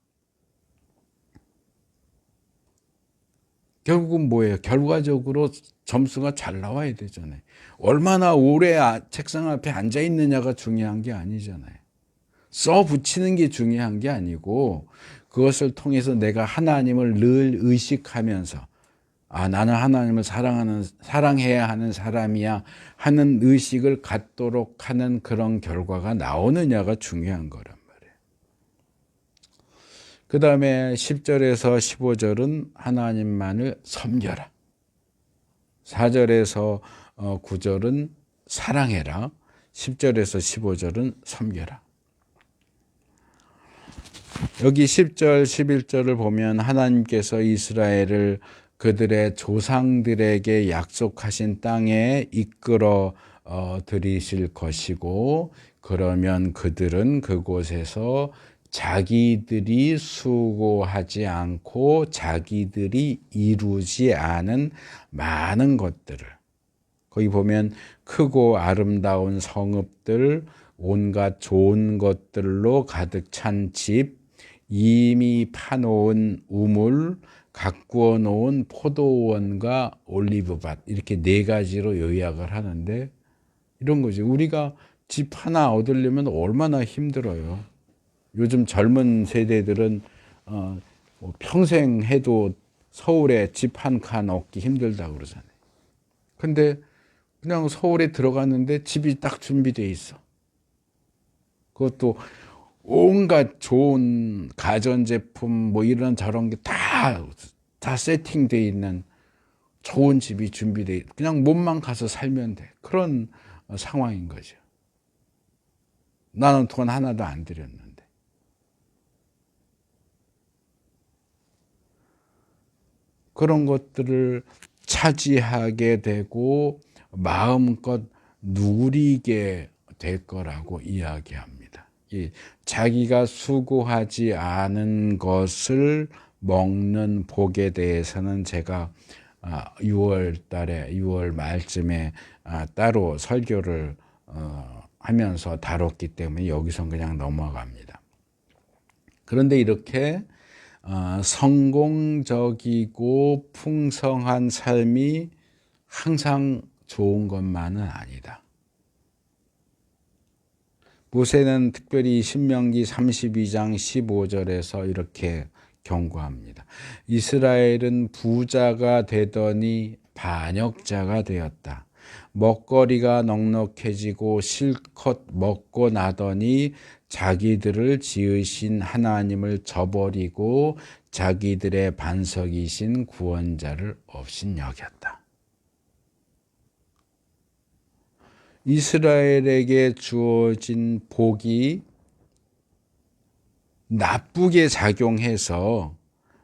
결국은 뭐예요? 결과적으로 점수가 잘 나와야 되잖아요. 얼마나 오래 책상 앞에 앉아 있느냐가 중요한 게 아니잖아요. 써 붙이는 게 중요한 게 아니고 그것을 통해서 내가 하나님을 늘 의식하면서 나는 하나님을 사랑해야 하는 사람이야 하는 의식을 갖도록 하는 그런 결과가 나오느냐가 중요한 거란 말이에요. 그 다음에 10절에서 15절은 하나님만을 섬겨라. 4절에서 9절은 사랑해라. 10절에서 15절은 섬겨라. 여기 10절, 11절을 보면 하나님께서 이스라엘을 그들의 조상들에게 약속하신 땅에 이끌어 들이실 것이고, 그러면 그들은 그곳에서 자기들이 수고하지 않고 자기들이 이루지 않은 많은 것들을, 거기 보면 크고 아름다운 성읍들, 온갖 좋은 것들로 가득 찬 집, 이미 파놓은 우물, 가꾸어 놓은 포도원과 올리브밭, 이렇게 네 가지로 요약을 하는데, 이런 거지. 우리가 집 하나 얻으려면 얼마나 힘들어요. 요즘 젊은 세대들은 뭐 평생 해도 서울에 집 한 칸 얻기 힘들다고 그러잖아요. 근데 그냥 서울에 들어갔는데 집이 딱 준비되어 있어. 그것도 온갖 좋은 가전제품 뭐 이런 저런 게 다 세팅되어 있는 좋은 집이 준비되어 있고 그냥 몸만 가서 살면 돼. 그런 상황인 거죠. 나는 돈 하나도 안 들였는데. 그런 것들을 차지하게 되고 마음껏 누리게 될 거라고 이야기합니다. 자기가 수고하지 않은 것을 먹는 복에 대해서는 제가 6월 말쯤에 따로 설교를 하면서 다뤘기 때문에 여기선 그냥 넘어갑니다. 그런데 이렇게 성공적이고 풍성한 삶이 항상 좋은 것만은 아니다. 모세는 특별히 신명기 32장 15절에서 이렇게 경고합니다. 이스라엘은 부자가 되더니 반역자가 되었다. 먹거리가 넉넉해지고 실컷 먹고 나더니 자기들을 지으신 하나님을 저버리고 자기들의 반석이신 구원자를 업신여겼다. 이스라엘에게 주어진 복이 나쁘게 작용해서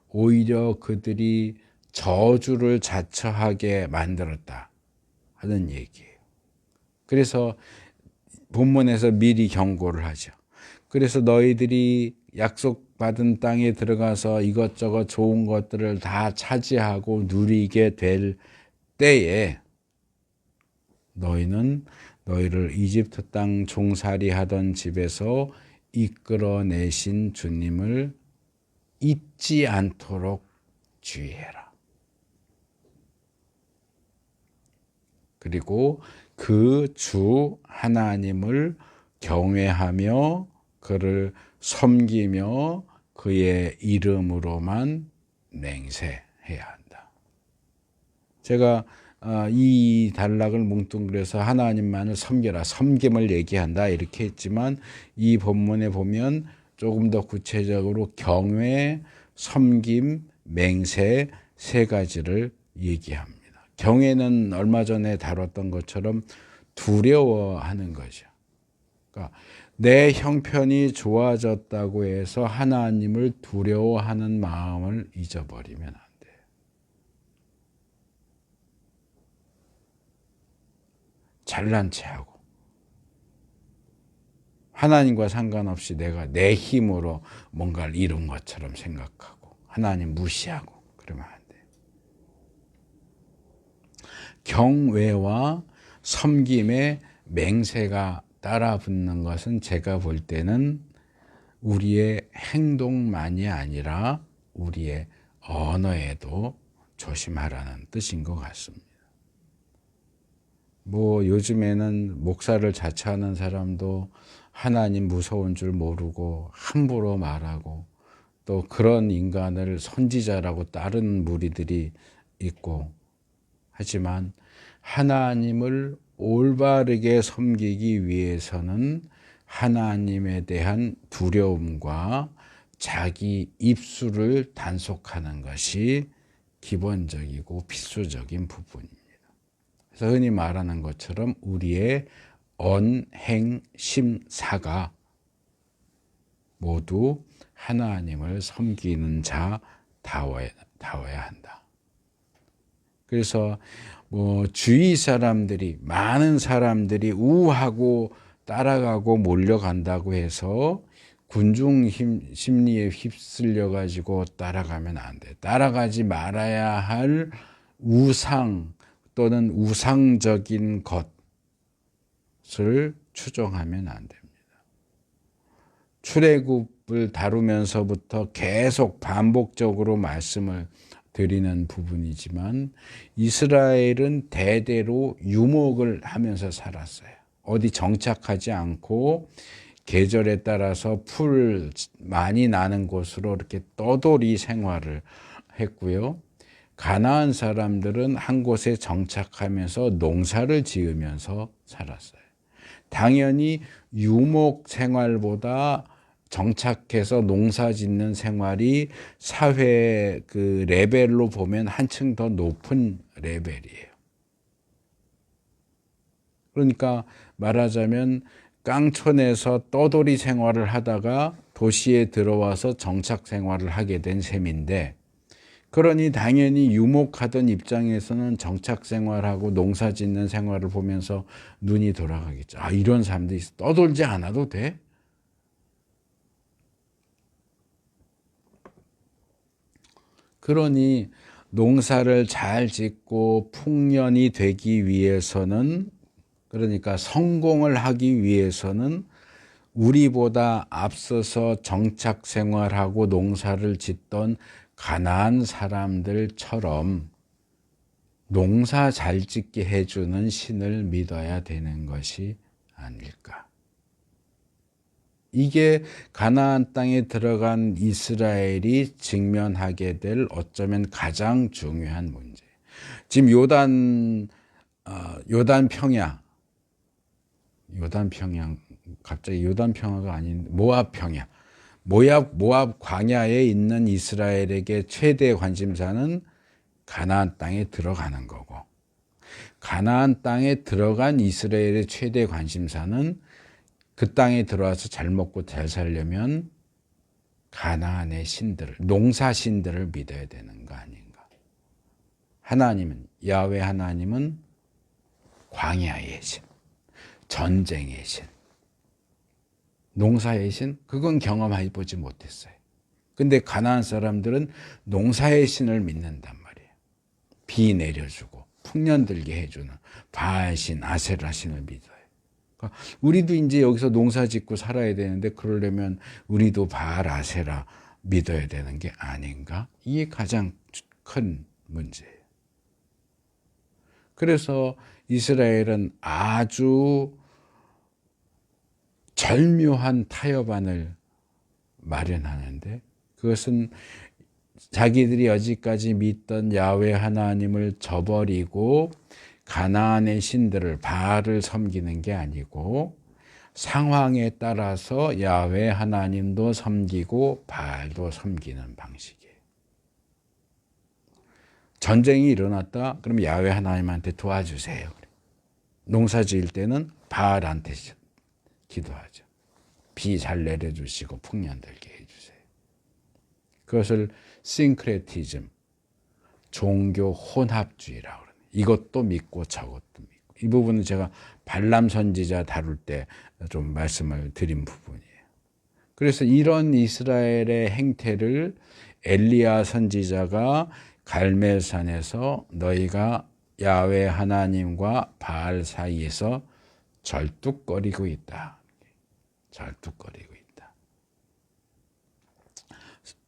오히려 그들이 저주를 자처하게 만들었다 하는 얘기예요. 그래서 본문에서 미리 경고를 하죠. 그래서 너희들이 약속받은 땅에 들어가서 이것저것 좋은 것들을 다 차지하고 누리게 될 때에 너희는 너희를 이집트 땅 종살이 하던 집에서 이끌어내신 주님을 잊지 않도록 주의해라. 그리고 그 주 하나님을 경외하며 그를 섬기며 그의 이름으로만 맹세해야 한다. 제가 이 단락을 뭉뚱그려서 하나님만을 섬겨라, 섬김을 얘기한다 이렇게 했지만 이 본문에 보면 조금 더 구체적으로 경외, 섬김, 맹세 세 가지를 얘기합니다. 경외는 얼마 전에 다뤘던 것처럼 두려워하는 거죠. 그러니까 내 형편이 좋아졌다고 해서 하나님을 두려워하는 마음을 잊어버리면 안 돼요. 잘난 체하고 하나님과 상관없이 내가 내 힘으로 뭔가를 이룬 것처럼 생각하고 하나님 무시하고 그러면 안 돼요. 경외와 섬김의 맹세가 따라붙는 것은 제가 볼 때는 우리의 행동만이 아니라 우리의 언어에도 조심하라는 뜻인 것 같습니다. 뭐 요즘에는 목사를 자처하는 사람도 하나님 무서운 줄 모르고 함부로 말하고 또 그런 인간을 선지자라고 따르는 무리들이 있고 하지만 하나님을 올바르게 섬기기 위해서는 하나님에 대한 두려움과 자기 입술을 단속하는 것이 기본적이고 필수적인 부분입니다. 그래서 흔히 말하는 것처럼 우리의 언행심사가 모두 하나님을 섬기는 자다워야 한다. 그래서 뭐 주위 사람들이 많은 사람들이 우하고 따라가고 몰려간다고 해서 군중 심리에 휩쓸려 가지고 따라가면 안 돼. 따라가지 말아야 할 우상 또는 우상적인 것을 추종하면 안 됩니다. 출애굽을 다루면서부터 계속 반복적으로 말씀을 드리는 부분이지만 이스라엘은 대대로 유목을 하면서 살았어요. 어디 정착하지 않고 계절에 따라서 풀 많이 나는 곳으로 이렇게 떠돌이 생활을 했고요. 가나안 사람들은 한 곳에 정착하면서 농사를 지으면서 살았어요. 당연히 유목 생활보다 정착해서 농사 짓는 생활이 사회 그 레벨로 보면 한층 더 높은 레벨이에요. 그러니까 말하자면 깡촌에서 떠돌이 생활을 하다가 도시에 들어와서 정착 생활을 하게 된 셈인데, 그러니 당연히 유목하던 입장에서는 정착 생활하고 농사 짓는 생활을 보면서 눈이 돌아가겠죠. 아, 이런 사람들이 있어. 떠돌지 않아도 돼? 그러니 농사를 잘 짓고 풍년이 되기 위해서는, 그러니까 성공을 하기 위해서는 우리보다 앞서서 정착 생활하고 농사를 짓던 가나안 사람들처럼 농사 잘 짓게 해주는 신을 믿어야 되는 것이 아닐까. 이게 가나안 땅에 들어간 이스라엘이 직면하게 될 어쩌면 가장 중요한 문제. 지금 요단 평야, 갑자기 요단 평야가 아닌 모압 평야, 모압 광야에 있는 이스라엘에게 최대 관심사는 가나안 땅에 들어가는 거고, 가나안 땅에 들어간 이스라엘의 최대 관심사는 그 땅에 들어와서 잘 먹고 잘 살려면 가나안의 신들을, 농사 신들을 믿어야 되는 거 아닌가. 하나님은, 야훼 하나님은 광야의 신, 전쟁의 신, 농사의 신, 그건 경험해 보지 못했어요. 근데 가나안 사람들은 농사의 신을 믿는단 말이에요. 비 내려주고 풍년 들게 해주는 바알신, 아세라 신을 믿어요. 그러니까 우리도 이제 여기서 농사 짓고 살아야 되는데 그러려면 우리도 바알, 아세라 믿어야 되는 게 아닌가? 이게 가장 큰 문제예요. 그래서 이스라엘은 아주 절묘한 타협안을 마련하는데, 그것은 자기들이 여지까지 믿던 야훼 하나님을 저버리고 가나안의 신들을, 바알을 섬기는 게 아니고 상황에 따라서 야훼 하나님도 섬기고 바알도 섬기는 방식이에요. 전쟁이 일어났다 그럼 야훼 하나님한테 도와주세요. 농사 지을 때는 바알한테 기도하죠. 비 잘 내려주시고 풍년 들게 해주세요. 그것을 싱크레티즘, 종교 혼합주의라고 그러네요. 이것도 믿고 저것도 믿고. 이 부분은 제가 발람 선지자 다룰 때 좀 말씀을 드린 부분이에요. 그래서 이런 이스라엘의 행태를 엘리야 선지자가 갈멜산에서 너희가 야훼 하나님과 바알 사이에서 절뚝거리고 있다. 절뚝거리고 있다.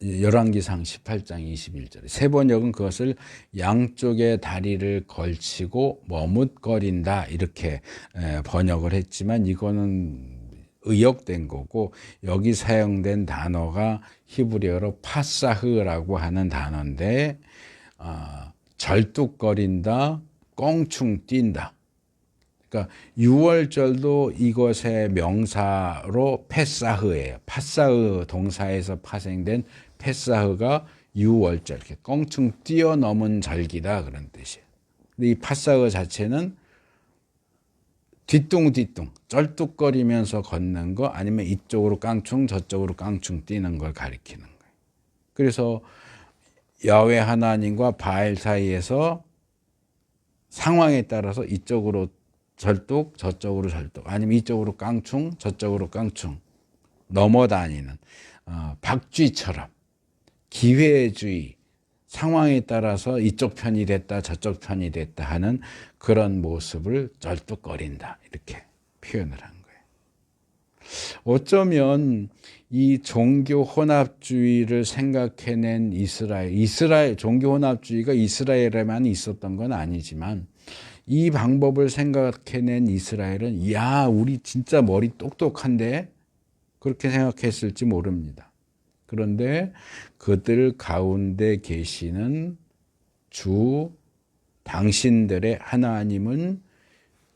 열왕기상 18장 21절에 세 번역은 그것을 양쪽의 다리를 걸치고 머뭇거린다 이렇게 번역을 했지만 이거는 의역된 거고, 여기 사용된 단어가 히브리어로 파사흐라고 하는 단어인데 절뚝거린다, 껑충 뛴다. 그러니까 6월절도 이것의 명사로 페사흐예요. 파사흐 동사에서 파생된 페사흐가 6월절, 이렇게 껑충 뛰어넘은 절기다 그런 뜻이에요. 근데 이 파사흐 자체는 뒤뚱뒤뚱 쩔뚝거리면서 걷는 거, 아니면 이쪽으로 깡충 저쪽으로 깡충 뛰는 걸 가리키는 거예요. 그래서 야훼 하나님과 바알 사이에서 상황에 따라서 이쪽으로 절뚝 저쪽으로 절뚝, 아니면 이쪽으로 깡충 저쪽으로 깡충 넘어다니는 박쥐처럼 기회주의, 상황에 따라서 이쪽 편이 됐다 저쪽 편이 됐다 하는 그런 모습을 절뚝거린다 이렇게 표현을 한 거예요. 어쩌면 이 종교 혼합주의를 생각해낸 이스라엘 종교 혼합주의가 이스라엘에만 있었던 건 아니지만, 이 방법을 생각해낸 이스라엘은 야 우리 진짜 머리 똑똑한데 그렇게 생각했을지 모릅니다. 그런데 그들 가운데 계시는 주 당신들의 하나님은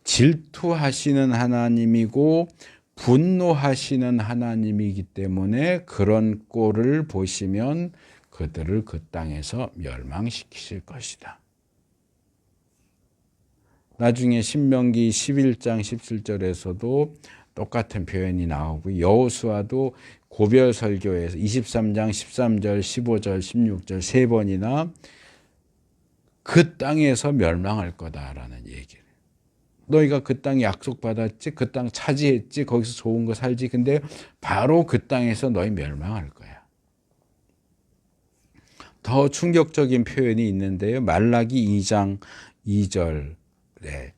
질투하시는 하나님이고 분노하시는 하나님이기 때문에 그런 꼴을 보시면 그들을 그 땅에서 멸망시키실 것이다. 나중에 신명기 11장 17절에서도 똑같은 표현이 나오고, 여호수아도 고별 설교에서 23장 13절 15절 16절 세 번이나 그 땅에서 멸망할 거다라는 얘기를. 너희가 그 땅 약속받았지, 그 땅 차지했지, 거기서 좋은 거 살지, 근데 바로 그 땅에서 너희 멸망할 거야. 더 충격적인 표현이 있는데요, 말라기 2장 2절에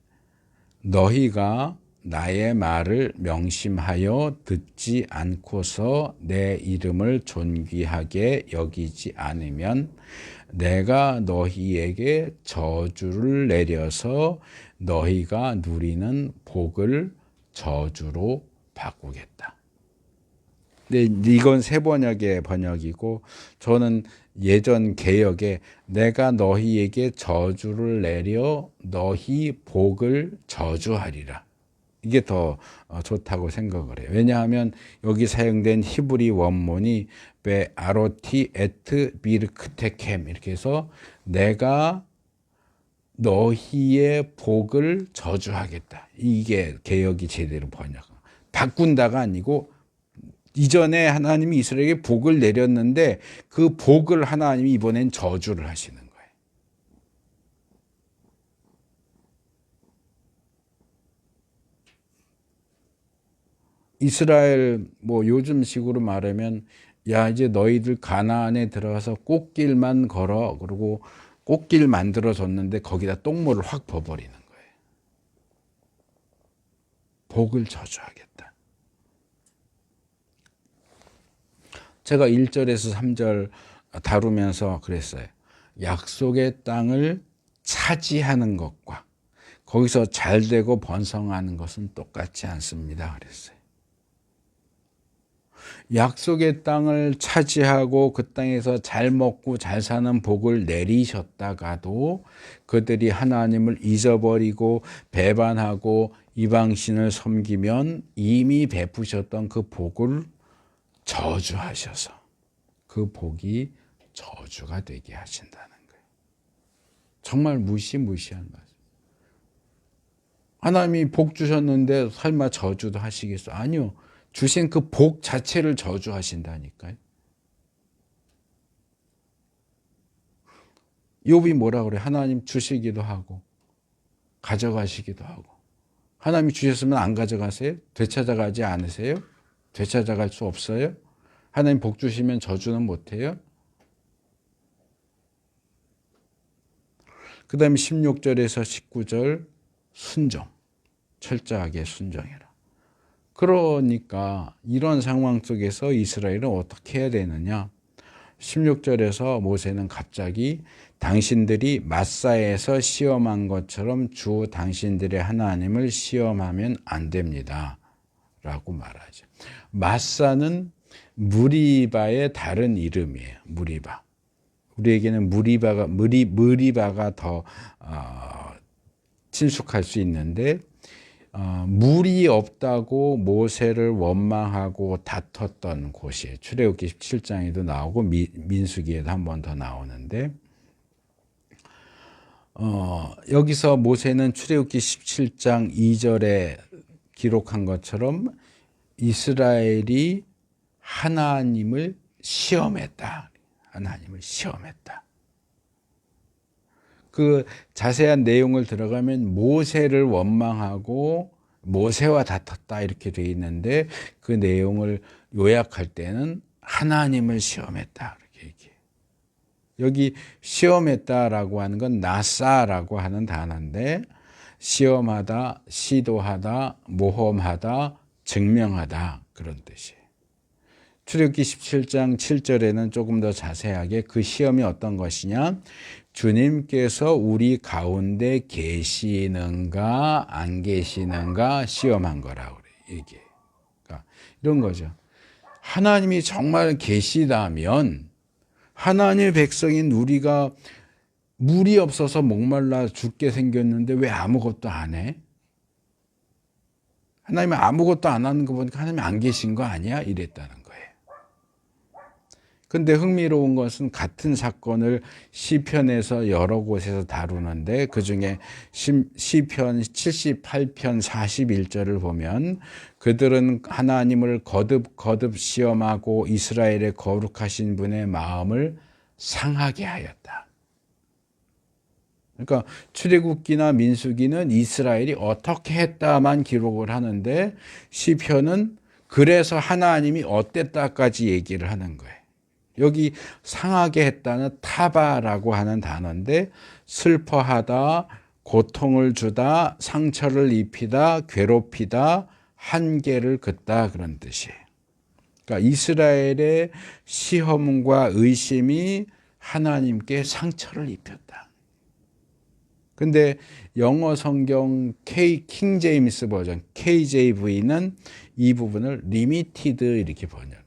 너희가 나의 말을 명심하여 듣지 않고서 내 이름을 존귀하게 여기지 않으면 내가 너희에게 저주를 내려서 너희가 누리는 복을 저주로 바꾸겠다. 근데 이건 새 번역의 번역이고, 저는 예전 개역에 내가 너희에게 저주를 내려 너희 복을 저주하리라, 이게 더 좋다고 생각을 해요. 왜냐하면 여기 사용된 히브리 원문이 베 아로티 에트 비르크테켐 이렇게 해서 내가 너희의 복을 저주하겠다, 이게 개역이 제대로 번역. 바꾼다가 아니고 이전에 하나님이 이스라엘에게 복을 내렸는데 그 복을 하나님이 이번엔 저주를 하시는 거예요. 이스라엘 요즘식으로 말하면 야 이제 너희들 가나안에 들어가서 꽃길만 걸어, 그리고 꽃길 만들어줬는데 거기다 똥물을 확 버버리는 거예요. 복을 저주하겠다. 제가 1절에서 3절 다루면서 그랬어요. 약속의 땅을 차지하는 것과 거기서 잘되고 번성하는 것은 똑같지 않습니다 그랬어요. 약속의 땅을 차지하고 그 땅에서 잘 먹고 잘 사는 복을 내리셨다가도 그들이 하나님을 잊어버리고 배반하고 이방신을 섬기면 이미 베푸셨던 그 복을 저주하셔서 그 복이 저주가 되게 하신다는 거예요. 정말 무시무시한 말씀. 하나님이 복 주셨는데 설마 저주도 하시겠어? 아니요. 주신 그 복 자체를 저주하신다니까요. 욥이 뭐라 그래? 하나님 주시기도 하고 가져가시기도 하고. 하나님이 주셨으면 안 가져가세요? 되찾아가지 않으세요? 되찾아갈 수 없어요? 하나님 복 주시면 저주는 못해요? 그 다음에 16절에서 19절 순종, 철저하게 순종해라. 그러니까 이런 상황 속에서 이스라엘은 어떻게 해야 되느냐? 16절에서 모세는 갑자기 당신들이 마사에서 시험한 것처럼 주 당신들의 하나님을 시험하면 안 됩니다 라고 말하죠. 마사는 무리바의 다른 이름이에요. 무리바. 우리에게는 무리바가 더 친숙할 수 있는데 물이 없다고 모세를 원망하고 다퉜던 곳이에요. 출애굽기 17장에도 나오고 민수기에도 한 번 더 나오는데 여기서 모세는 출애굽기 17장 2절에 기록한 것처럼 이스라엘이 하나님을 시험했다. 하나님을 시험했다. 그 자세한 내용을 들어가면 모세를 원망하고 모세와 다퉜다 이렇게 되어 있는데 그 내용을 요약할 때는 하나님을 시험했다 이렇게 얘기해요. 여기 시험했다라고 하는 건 나사라고 하는 단어인데 시험하다, 시도하다, 모험하다, 증명하다 그런 뜻이에요. 출애굽기 17장 7절에는 조금 더 자세하게 그 시험이 어떤 것이냐, 주님께서 우리 가운데 계시는가 안 계시는가 시험한 거라고 그래요. 이게 그러니까 이런 거죠. 하나님이 정말 계시다면 하나님의 백성인 우리가 물이 없어서 목말라 죽게 생겼는데 왜 아무것도 안 해? 하나님이 아무것도 안 하는 거 보니까 하나님이 안 계신 거 아니야? 이랬다는 거예요. 근데 흥미로운 것은 같은 사건을 시편에서 여러 곳에서 다루는데 그중에 시편 78편 41절을 보면 그들은 하나님을 거듭 시험하고 이스라엘의 거룩하신 분의 마음을 상하게 하였다. 그러니까 출애굽기나 민수기는 이스라엘이 어떻게 했다만 기록을 하는데 시편은 그래서 하나님이 어땠다까지 얘기를 하는 거예요. 여기 상하게 했다는 타바라고 하는 단어인데 슬퍼하다, 고통을 주다, 상처를 입히다, 괴롭히다, 한계를 긋다 그런 뜻이에요. 그러니까 이스라엘의 시험과 의심이 하나님께 상처를 입혔다. 근데 영어 성경 킹 제임스 버전 KJV는 이 부분을 리미티드 이렇게 번역해요.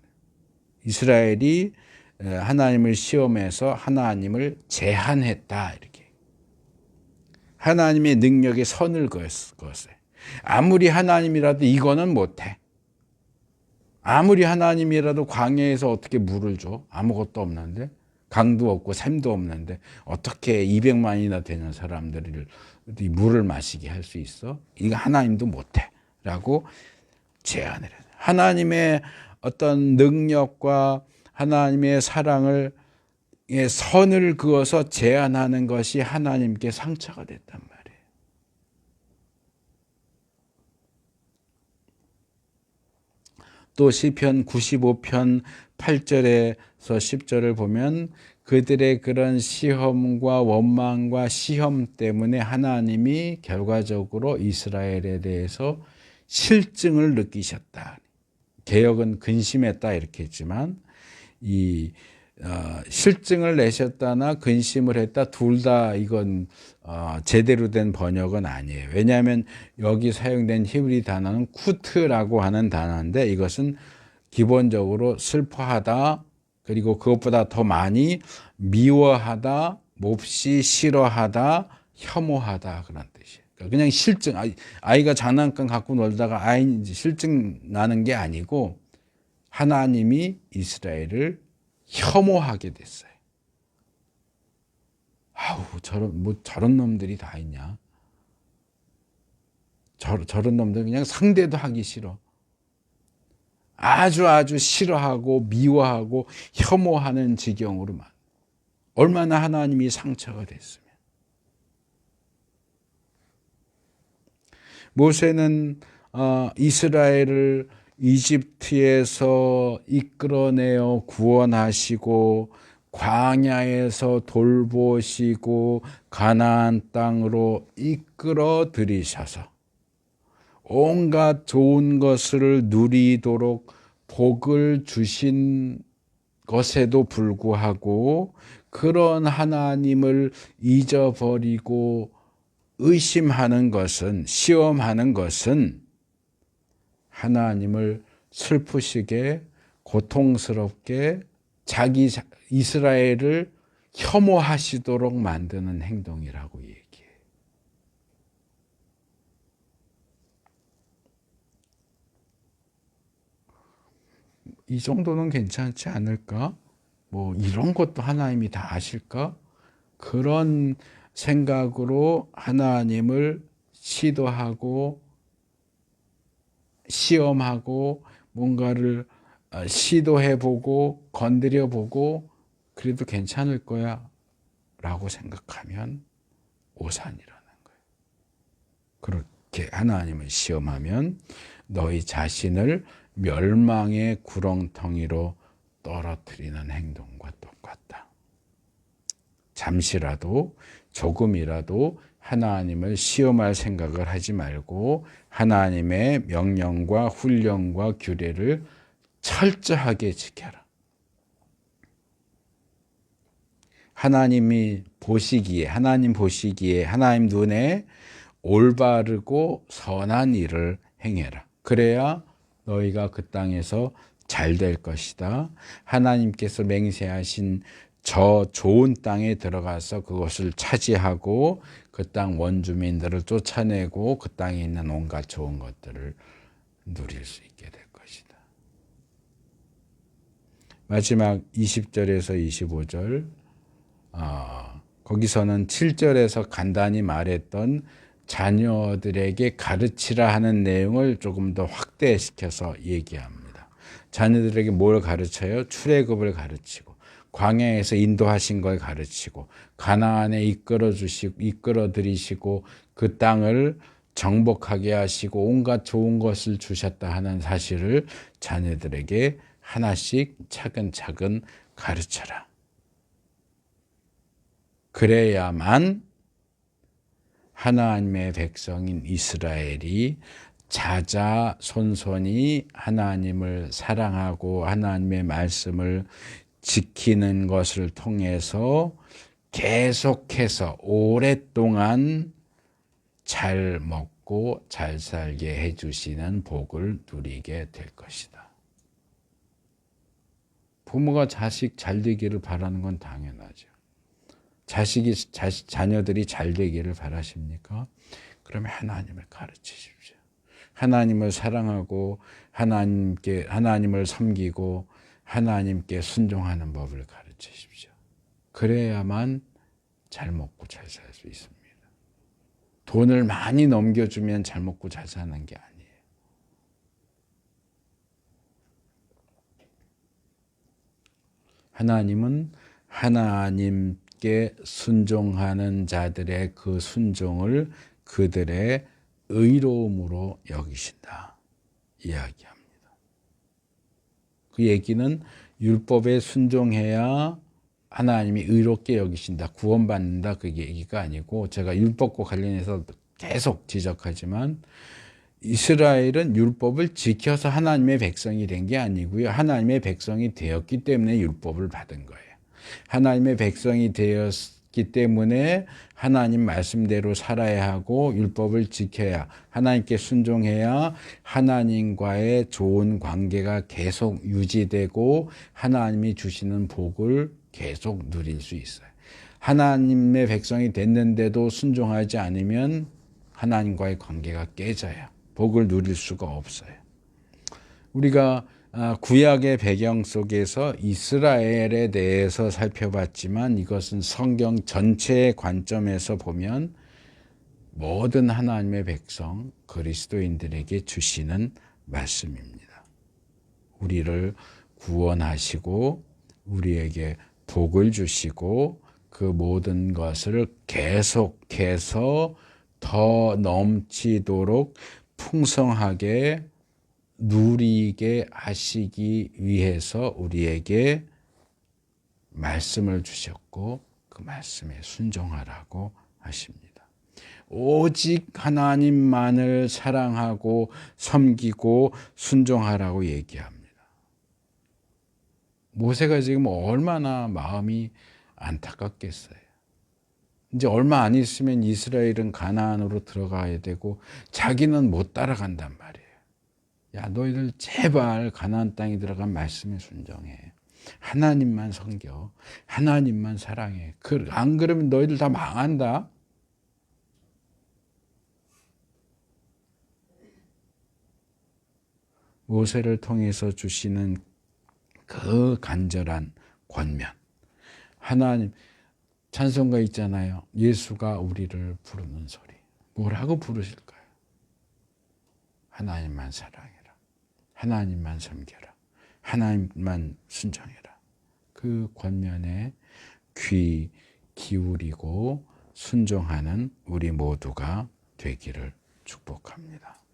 이스라엘이 하나님을 시험해서 하나님을 제한했다 이렇게. 하나님의 능력에 선을 그었어요. 아무리 하나님이라도 이거는 못해. 아무리 하나님이라도 광야에서 어떻게 물을 줘? 아무것도 없는데 강도 없고 샘도 없는데 어떻게 200만이나 되는 사람들을 물을 마시게 할 수 있어? 이거 하나님도 못해 라고 제안을 해요. 하나님의 어떤 능력과 하나님의 사랑을 선을 그어서 제안하는 것이 하나님께 상처가 됐단 말이에요. 또 시편 95편 8절에서 10절을 보면 그들의 그런 시험과 원망과 시험 때문에 하나님이 결과적으로 이스라엘에 대해서 실증을 느끼셨다. 개역은 근심했다 이렇게 했지만 이 실증을 내셨다나 근심을 했다 둘 다 이건 제대로 된 번역은 아니에요. 왜냐하면 여기 사용된 히브리 단어는 쿠트라고 하는 단어인데 이것은 기본적으로 슬퍼하다 그리고 그것보다 더 많이 미워하다, 몹시 싫어하다, 혐오하다 그런 뜻이에요. 그냥 실증, 아이가 장난감 갖고 놀다가 실증 나는 게 아니고 하나님이 이스라엘을 혐오하게 됐어요. 아우, 저런 놈들이 다 있냐? 저런 놈들 그냥 상대도 하기 싫어. 아주 싫어하고 미워하고 혐오하는 지경으로만. 얼마나 하나님이 상처가 됐으면. 모세는 이스라엘을 이집트에서 이끌어내어 구원하시고 광야에서 돌보시고 가나안 땅으로 이끌어 들이셔서 온갖 좋은 것을 누리도록 복을 주신 것에도 불구하고 그런 하나님을 잊어버리고 의심하는 것은, 시험하는 것은 하나님을 슬프시게 고통스럽게 자기 이스라엘을 혐오하시도록 만드는 행동이라고 얘기해요. 이 정도는 괜찮지 않을까? 뭐 이런 것도 하나님이 다 아실까? 그런 생각으로 하나님을 시도하고 시험하고 뭔가를 시도해보고 건드려보고 그래도 괜찮을 거야 라고 생각하면 오산이라는 거예요. 그렇게 하나님을 시험하면 너희 자신을 멸망의 구렁텅이로 떨어뜨리는 행동과 똑같다. 잠시라도 조금이라도 하나님을 시험할 생각을 하지 말고 하나님의 명령과 훈령과 규례를 철저하게 지켜라. 하나님 보시기에 하나님 눈에 올바르고 선한 일을 행해라. 그래야 너희가 그 땅에서 잘 될 것이다. 하나님께서 맹세하신 저 좋은 땅에 들어가서 그것을 차지하고 그 땅 원주민들을 쫓아내고 그 땅에 있는 온갖 좋은 것들을 누릴 수 있게 될 것이다. 마지막 20절에서 25절 거기서는 7절에서 간단히 말했던 자녀들에게 가르치라 하는 내용을 조금 더 확대시켜서 얘기합니다. 자녀들에게 뭘 가르쳐요? 출애굽을 가르치고 광야에서 인도하신 걸 가르치고 가나안에 이끌어 들이시고 그 땅을 정복하게 하시고 온갖 좋은 것을 주셨다 하는 사실을 자녀들에게 하나씩 차근차근 가르쳐라. 그래야만 하나님의 백성인 이스라엘이 자자손손이 하나님을 사랑하고 하나님의 말씀을 지키는 것을 통해서 계속해서 오랫동안 잘 먹고 잘 살게 해주시는 복을 누리게 될 것이다. 부모가 자식 잘 되기를 바라는 건 당연하죠. 자녀들이 잘 되기를 바라십니까? 그러면 하나님을 가르치십시오. 하나님을 사랑하고 하나님을 섬기고 하나님께 순종하는 법을 가르치십시오. 그래야만 잘 먹고 잘 살 수 있습니다. 돈을 많이 넘겨주면 잘 먹고 잘 사는 게 아니에요. 하나님은 하나님께 순종하는 자들의 그 순종을 그들의 의로움으로 여기신다 이야기합니다. 그 얘기는 율법에 순종해야 하나님이 의롭게 여기신다, 구원받는다 그 얘기가 아니고, 제가 율법과 관련해서 계속 지적하지만 이스라엘은 율법을 지켜서 하나님의 백성이 된 게 아니고요. 하나님의 백성이 되었기 때문에 율법을 받은 거예요. 하나님의 백성이 되었기 때문에 하나님 말씀대로 살아야 하고 율법을 지켜야, 하나님께 순종해야 하나님과의 좋은 관계가 계속 유지되고 하나님이 주시는 복을 계속 누릴 수 있어요. 하나님의 백성이 됐는데도 순종하지 않으면 하나님과의 관계가 깨져요. 복을 누릴 수가 없어요. 우리가 구약의 배경 속에서 이스라엘에 대해서 살펴봤지만 이것은 성경 전체의 관점에서 보면 모든 하나님의 백성, 그리스도인들에게 주시는 말씀입니다. 우리를 구원하시고 우리에게 복을 주시고 그 모든 것을 계속해서 더 넘치도록 풍성하게 누리게 하시기 위해서 우리에게 말씀을 주셨고 그 말씀에 순종하라고 하십니다. 오직 하나님만을 사랑하고 섬기고 순종하라고 얘기합니다. 모세가 지금 얼마나 마음이 안타깝겠어요. 이제 얼마 안 있으면 이스라엘은 가나안으로 들어가야 되고 자기는 못 따라간단 말이에요. 야, 너희들 제발 가나안 땅에 들어간 말씀에 순종해. 하나님만 섬겨. 하나님만 사랑해. 안 그러면 너희들 다 망한다. 모세를 통해서 주시는 그 간절한 권면. 하나님, 찬송가 있잖아요. 예수가 우리를 부르는 소리. 뭐라고 부르실까요? 하나님만 사랑해라. 하나님만 섬겨라. 하나님만 순종해라. 그 권면에 귀 기울이고 순종하는 우리 모두가 되기를 축복합니다.